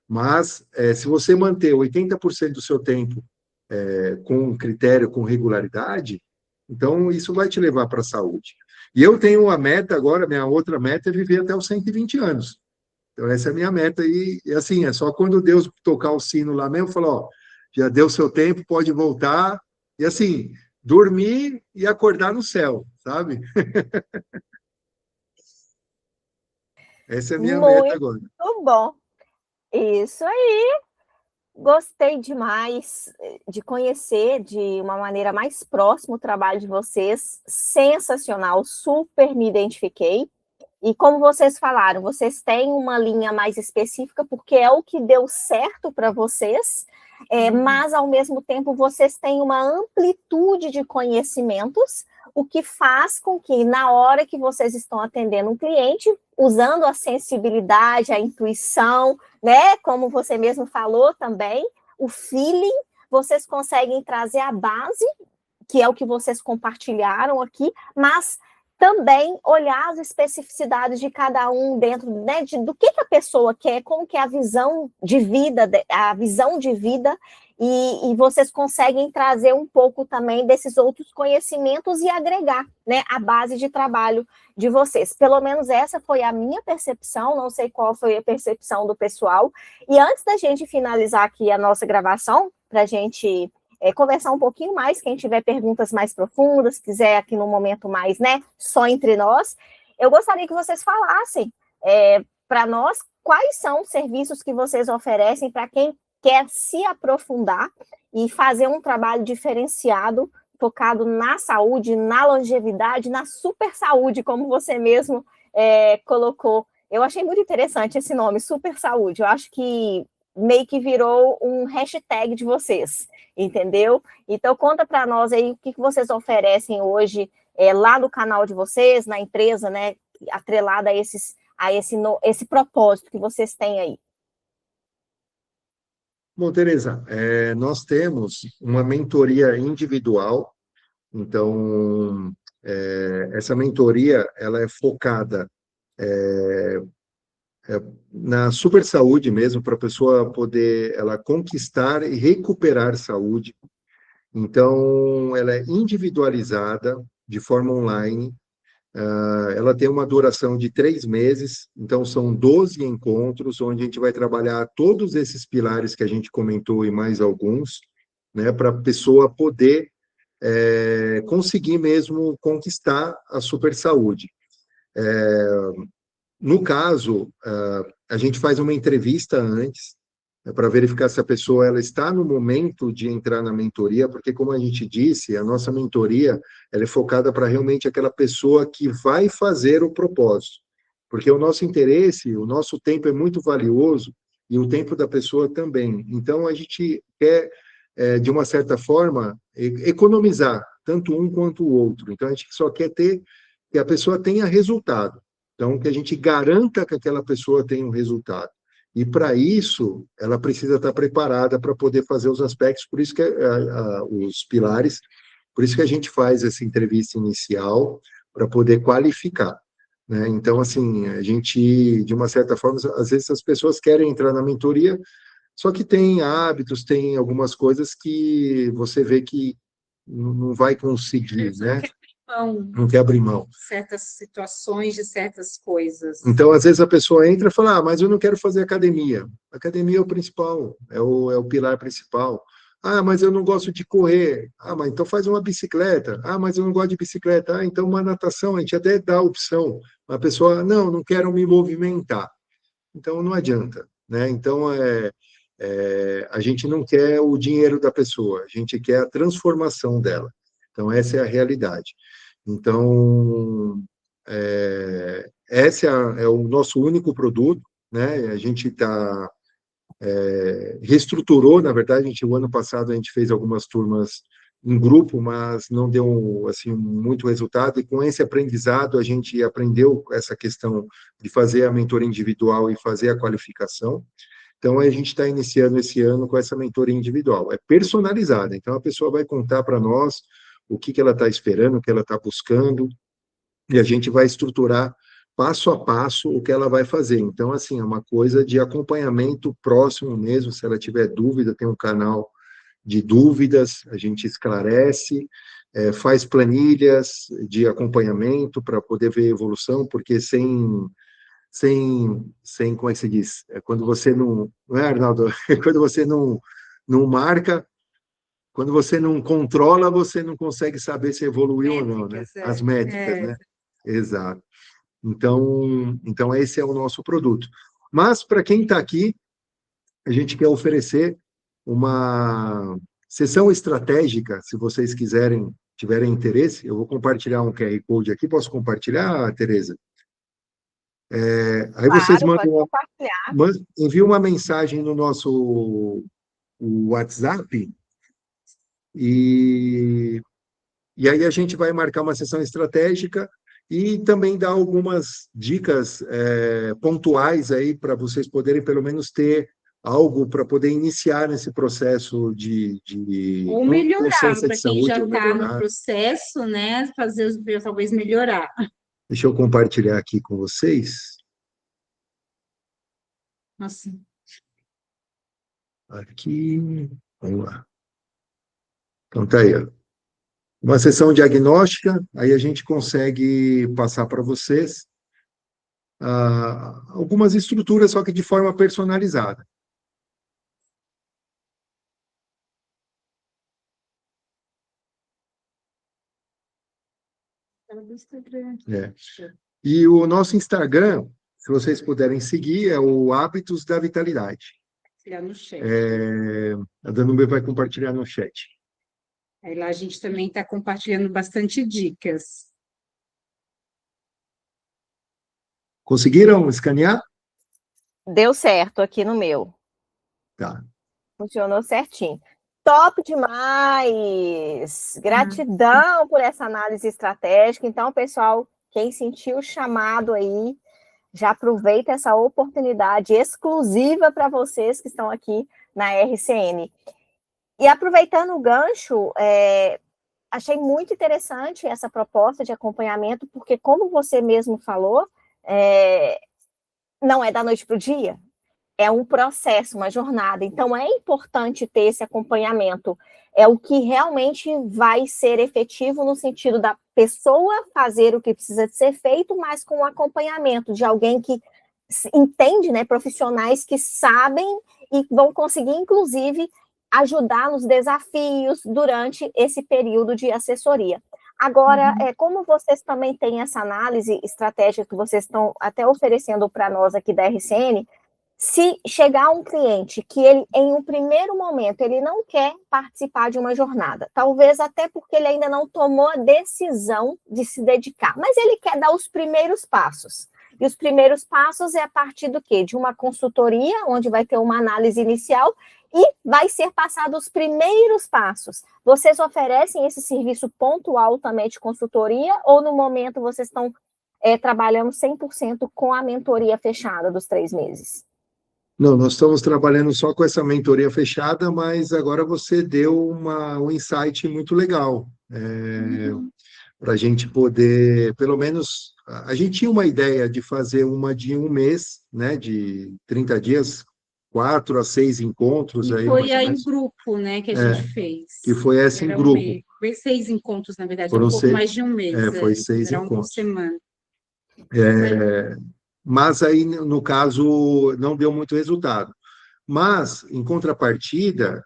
Mas, se você manter 80% do seu tempo com critério, com regularidade, então isso vai te levar para a saúde. E eu tenho uma meta agora, minha outra meta é viver até os 120 anos. Então, essa é a minha meta. E assim, é só quando Deus tocar o sino lá mesmo, falar, ó, já deu seu tempo, pode voltar. E assim, dormir e acordar no céu, sabe? Essa é a minha meta Muito agora. bom. Isso aí. Gostei demais de conhecer de uma maneira mais próxima o trabalho de vocês. Sensacional, super me identifiquei. E como vocês falaram, vocês têm uma linha mais específica, porque é o que deu certo para vocês, mas ao mesmo tempo vocês têm uma amplitude de conhecimentos, o que faz com que, na hora que vocês estão atendendo um cliente, usando a sensibilidade, a intuição, né? Como você mesmo falou também, o feeling, vocês conseguem trazer a base, que é o que vocês compartilharam aqui, mas também olhar as especificidades de cada um dentro, né, do que a pessoa quer, como que é a visão de vida, e vocês conseguem trazer um pouco também desses outros conhecimentos e agregar, né, a base de trabalho de vocês. Pelo menos essa foi a minha percepção, não sei qual foi a percepção do pessoal. E antes da gente finalizar aqui a nossa gravação, para a gente conversar um pouquinho mais, quem tiver perguntas mais profundas, quiser aqui no momento mais, né, só entre nós, eu gostaria que vocês falassem para nós quais são os serviços que vocês oferecem para quem quer se aprofundar e fazer um trabalho diferenciado, focado na saúde, na longevidade, na super saúde, como você mesmo colocou. Eu achei muito interessante esse nome, super saúde. Eu acho que meio que virou um hashtag de vocês, entendeu? Então, conta para nós aí o que vocês oferecem hoje lá no canal de vocês, na empresa, né, atrelada a esse propósito que vocês têm aí. Bom, Tereza, nós temos uma mentoria individual, então essa mentoria, ela é focada na super saúde mesmo, para a pessoa poder ela conquistar e recuperar saúde. Então, ela é individualizada de forma online. Ela tem uma duração de 3 meses, então são 12 encontros, onde a gente vai trabalhar todos esses pilares que a gente comentou e mais alguns, né, para a pessoa poder conseguir mesmo conquistar a super saúde. No caso, a gente faz uma entrevista antes, para verificar se a pessoa ela está no momento de entrar na mentoria, porque, como a gente disse, a nossa mentoria ela é focada para realmente aquela pessoa que vai fazer o propósito. Porque o nosso interesse, o nosso tempo é muito valioso e o tempo da pessoa também. Então, a gente quer, de uma certa forma, economizar tanto um quanto o outro. Então, a gente só quer ter que a pessoa tenha resultado. Então, que a gente garanta que aquela pessoa tenha um resultado. E, para isso, ela precisa estar preparada para poder fazer os aspectos, por isso que os pilares, por isso que a gente faz essa entrevista inicial, para poder qualificar. Né? Então, assim, a gente, de uma certa forma, às vezes as pessoas querem entrar na mentoria, só que tem hábitos, tem algumas coisas que você vê que não vai conseguir, né? Não quer abrir mão. Certas situações de certas coisas. Então, às vezes a pessoa entra e fala, mas eu não quero fazer academia. Academia é o principal, é o pilar principal. Mas eu não gosto de correr. Mas então faz uma bicicleta. Mas eu não gosto de bicicleta. Então uma natação, a gente até dá a opção. A pessoa, não quero me movimentar. Então não adianta, né? Então, a gente não quer o dinheiro da pessoa, a gente quer a transformação dela. Então, essa é a realidade. Então, esse é o nosso único produto, né? A gente reestruturou, na verdade, o ano passado a gente fez algumas turmas em grupo, mas não deu assim muito resultado, e com esse aprendizado a gente aprendeu essa questão de fazer a mentoria individual e fazer a qualificação. Então, a gente está iniciando esse ano com essa mentoria individual. É personalizada, então a pessoa vai contar para nós o que ela está esperando, o que ela está buscando, e a gente vai estruturar passo a passo o que ela vai fazer. Então, assim, é uma coisa de acompanhamento próximo mesmo. Se ela tiver dúvida, tem um canal de dúvidas, a gente esclarece, faz planilhas de acompanhamento para poder ver a evolução, porque sem, como é que se diz? Quando você não é, Arnaldo? Quando você não marca, quando você não controla, você não consegue saber se evoluiu ou não, né? As métricas, né? Exato. Então, esse é o nosso produto. Mas, para quem está aqui, a gente quer oferecer uma sessão estratégica, se vocês tiverem interesse. Eu vou compartilhar um QR Code aqui. Posso compartilhar, Tereza? Aí vocês Claro, pode compartilhar. enviam uma mensagem no nosso WhatsApp e aí a gente vai marcar uma sessão estratégica e também dar algumas dicas pontuais aí para vocês poderem pelo menos ter algo para poder iniciar nesse processo de ou melhorar, para quem já está no processo, né? Talvez melhorar. Deixa eu compartilhar aqui com vocês. Nossa. Aqui, vamos lá. Então tá aí, ó. Uma sessão diagnóstica, aí a gente consegue passar para vocês algumas estruturas, só que de forma personalizada. E o nosso Instagram, se vocês puderem seguir, é o Hábitos da Vitalidade. No chat. A Danube vai compartilhar no chat. Aí lá a gente também está compartilhando bastante dicas. Conseguiram escanear? Deu certo aqui no meu. Tá. Funcionou certinho. Top demais! Gratidão por essa análise estratégica. Então, pessoal, quem sentiu o chamado aí, já aproveita essa oportunidade exclusiva para vocês que estão aqui na RCN. E aproveitando o gancho, achei muito interessante essa proposta de acompanhamento, porque, como você mesmo falou, não é da noite para o dia, é um processo, uma jornada. Então, é importante ter esse acompanhamento. É o que realmente vai ser efetivo no sentido da pessoa fazer o que precisa de ser feito, mas com o acompanhamento de alguém que entende, né, profissionais que sabem e vão conseguir, inclusive, ajudar nos desafios durante esse período de assessoria. Agora, como vocês também têm essa análise estratégica que vocês estão até oferecendo para nós aqui da RCN, se chegar um cliente que ele, em um primeiro momento, ele não quer participar de uma jornada, talvez até porque ele ainda não tomou a decisão de se dedicar, mas ele quer dar os primeiros passos. E os primeiros passos é a partir do quê? De uma consultoria, onde vai ter uma análise inicial e vai ser passado os primeiros passos. Vocês oferecem esse serviço pontual também de consultoria ou no momento vocês estão trabalhando 100% com a mentoria fechada dos 3 meses? Não, nós estamos trabalhando só com essa mentoria fechada, mas agora você deu um insight muito legal. Para a gente poder, pelo menos, a gente tinha uma ideia de fazer uma de um mês, né, de 30 dias, 4 a 6 encontros. E Aí, foi mais ou aí em menos, grupo, né, que a gente fez. que foi essa em Era grupo. foi 6 encontros, na verdade, um Foram pouco seis, mais de um mês. foi 6 Era um por encontros. semana. Mas aí, no caso, não deu muito resultado. Mas, em contrapartida,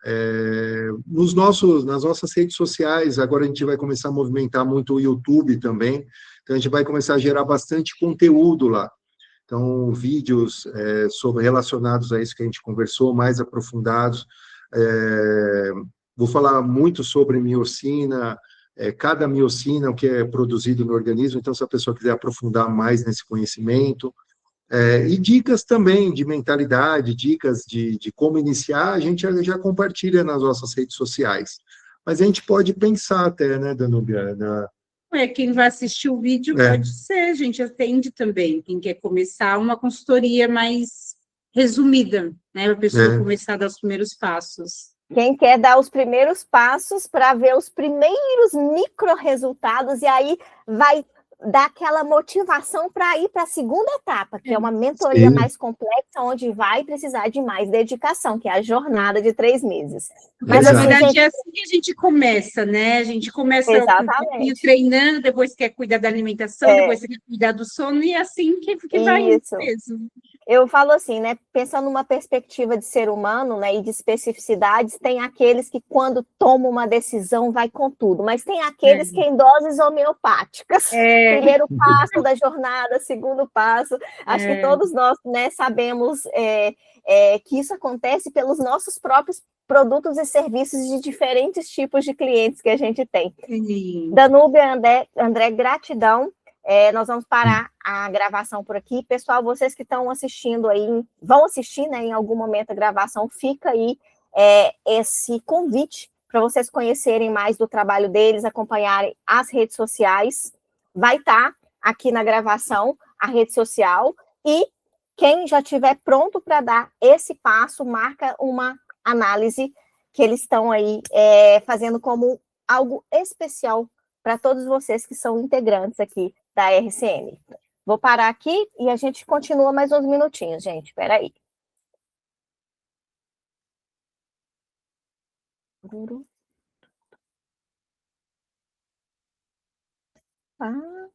nas nossas redes sociais, agora a gente vai começar a movimentar muito o YouTube também, então a gente vai começar a gerar bastante conteúdo lá. Então, vídeos relacionados a isso que a gente conversou, mais aprofundados. Vou falar muito sobre miocina, cada miocina, o que é produzido no organismo, então se a pessoa quiser aprofundar mais nesse conhecimento, e dicas também de mentalidade, dicas de como iniciar, a gente já compartilha nas nossas redes sociais. Mas a gente pode pensar até, né, Danúbia? Quem vai assistir o vídeo pode ser, a gente atende também. Quem quer começar uma consultoria mais resumida, né? Para a pessoa começar a dar os primeiros passos. Quem quer dar os primeiros passos para ver os primeiros micro resultados e aí vai dar aquela motivação para ir para a segunda etapa, que é uma mentoria mais complexa, onde vai precisar de mais dedicação, que é a jornada de 3 meses. Mas, na verdade, é assim que a gente começa, né? A gente começa um pouquinho treinando, depois quer cuidar da alimentação, depois quer cuidar do sono, e é assim que vai indo mesmo. Eu falo assim, né? Pensando numa perspectiva de ser humano, né, e de especificidades, tem aqueles que, quando tomam uma decisão, vai com tudo, mas tem aqueles que em doses homeopáticas. Primeiro passo da jornada, segundo passo. Acho que todos nós, né, sabemos que isso acontece pelos nossos próprios produtos e serviços de diferentes tipos de clientes que a gente tem. Danúbia, André, gratidão. Nós vamos parar a gravação por aqui. Pessoal, vocês que estão assistindo aí, vão assistir, né, em algum momento a gravação, fica aí esse convite para vocês conhecerem mais do trabalho deles, acompanharem as redes sociais. Vai estar aqui na gravação a rede social e quem já estiver pronto para dar esse passo, marca uma análise que eles estão aí fazendo como algo especial para todos vocês que são integrantes aqui da RCN. Vou parar aqui e a gente continua mais uns minutinhos, gente. Espera aí. Ah.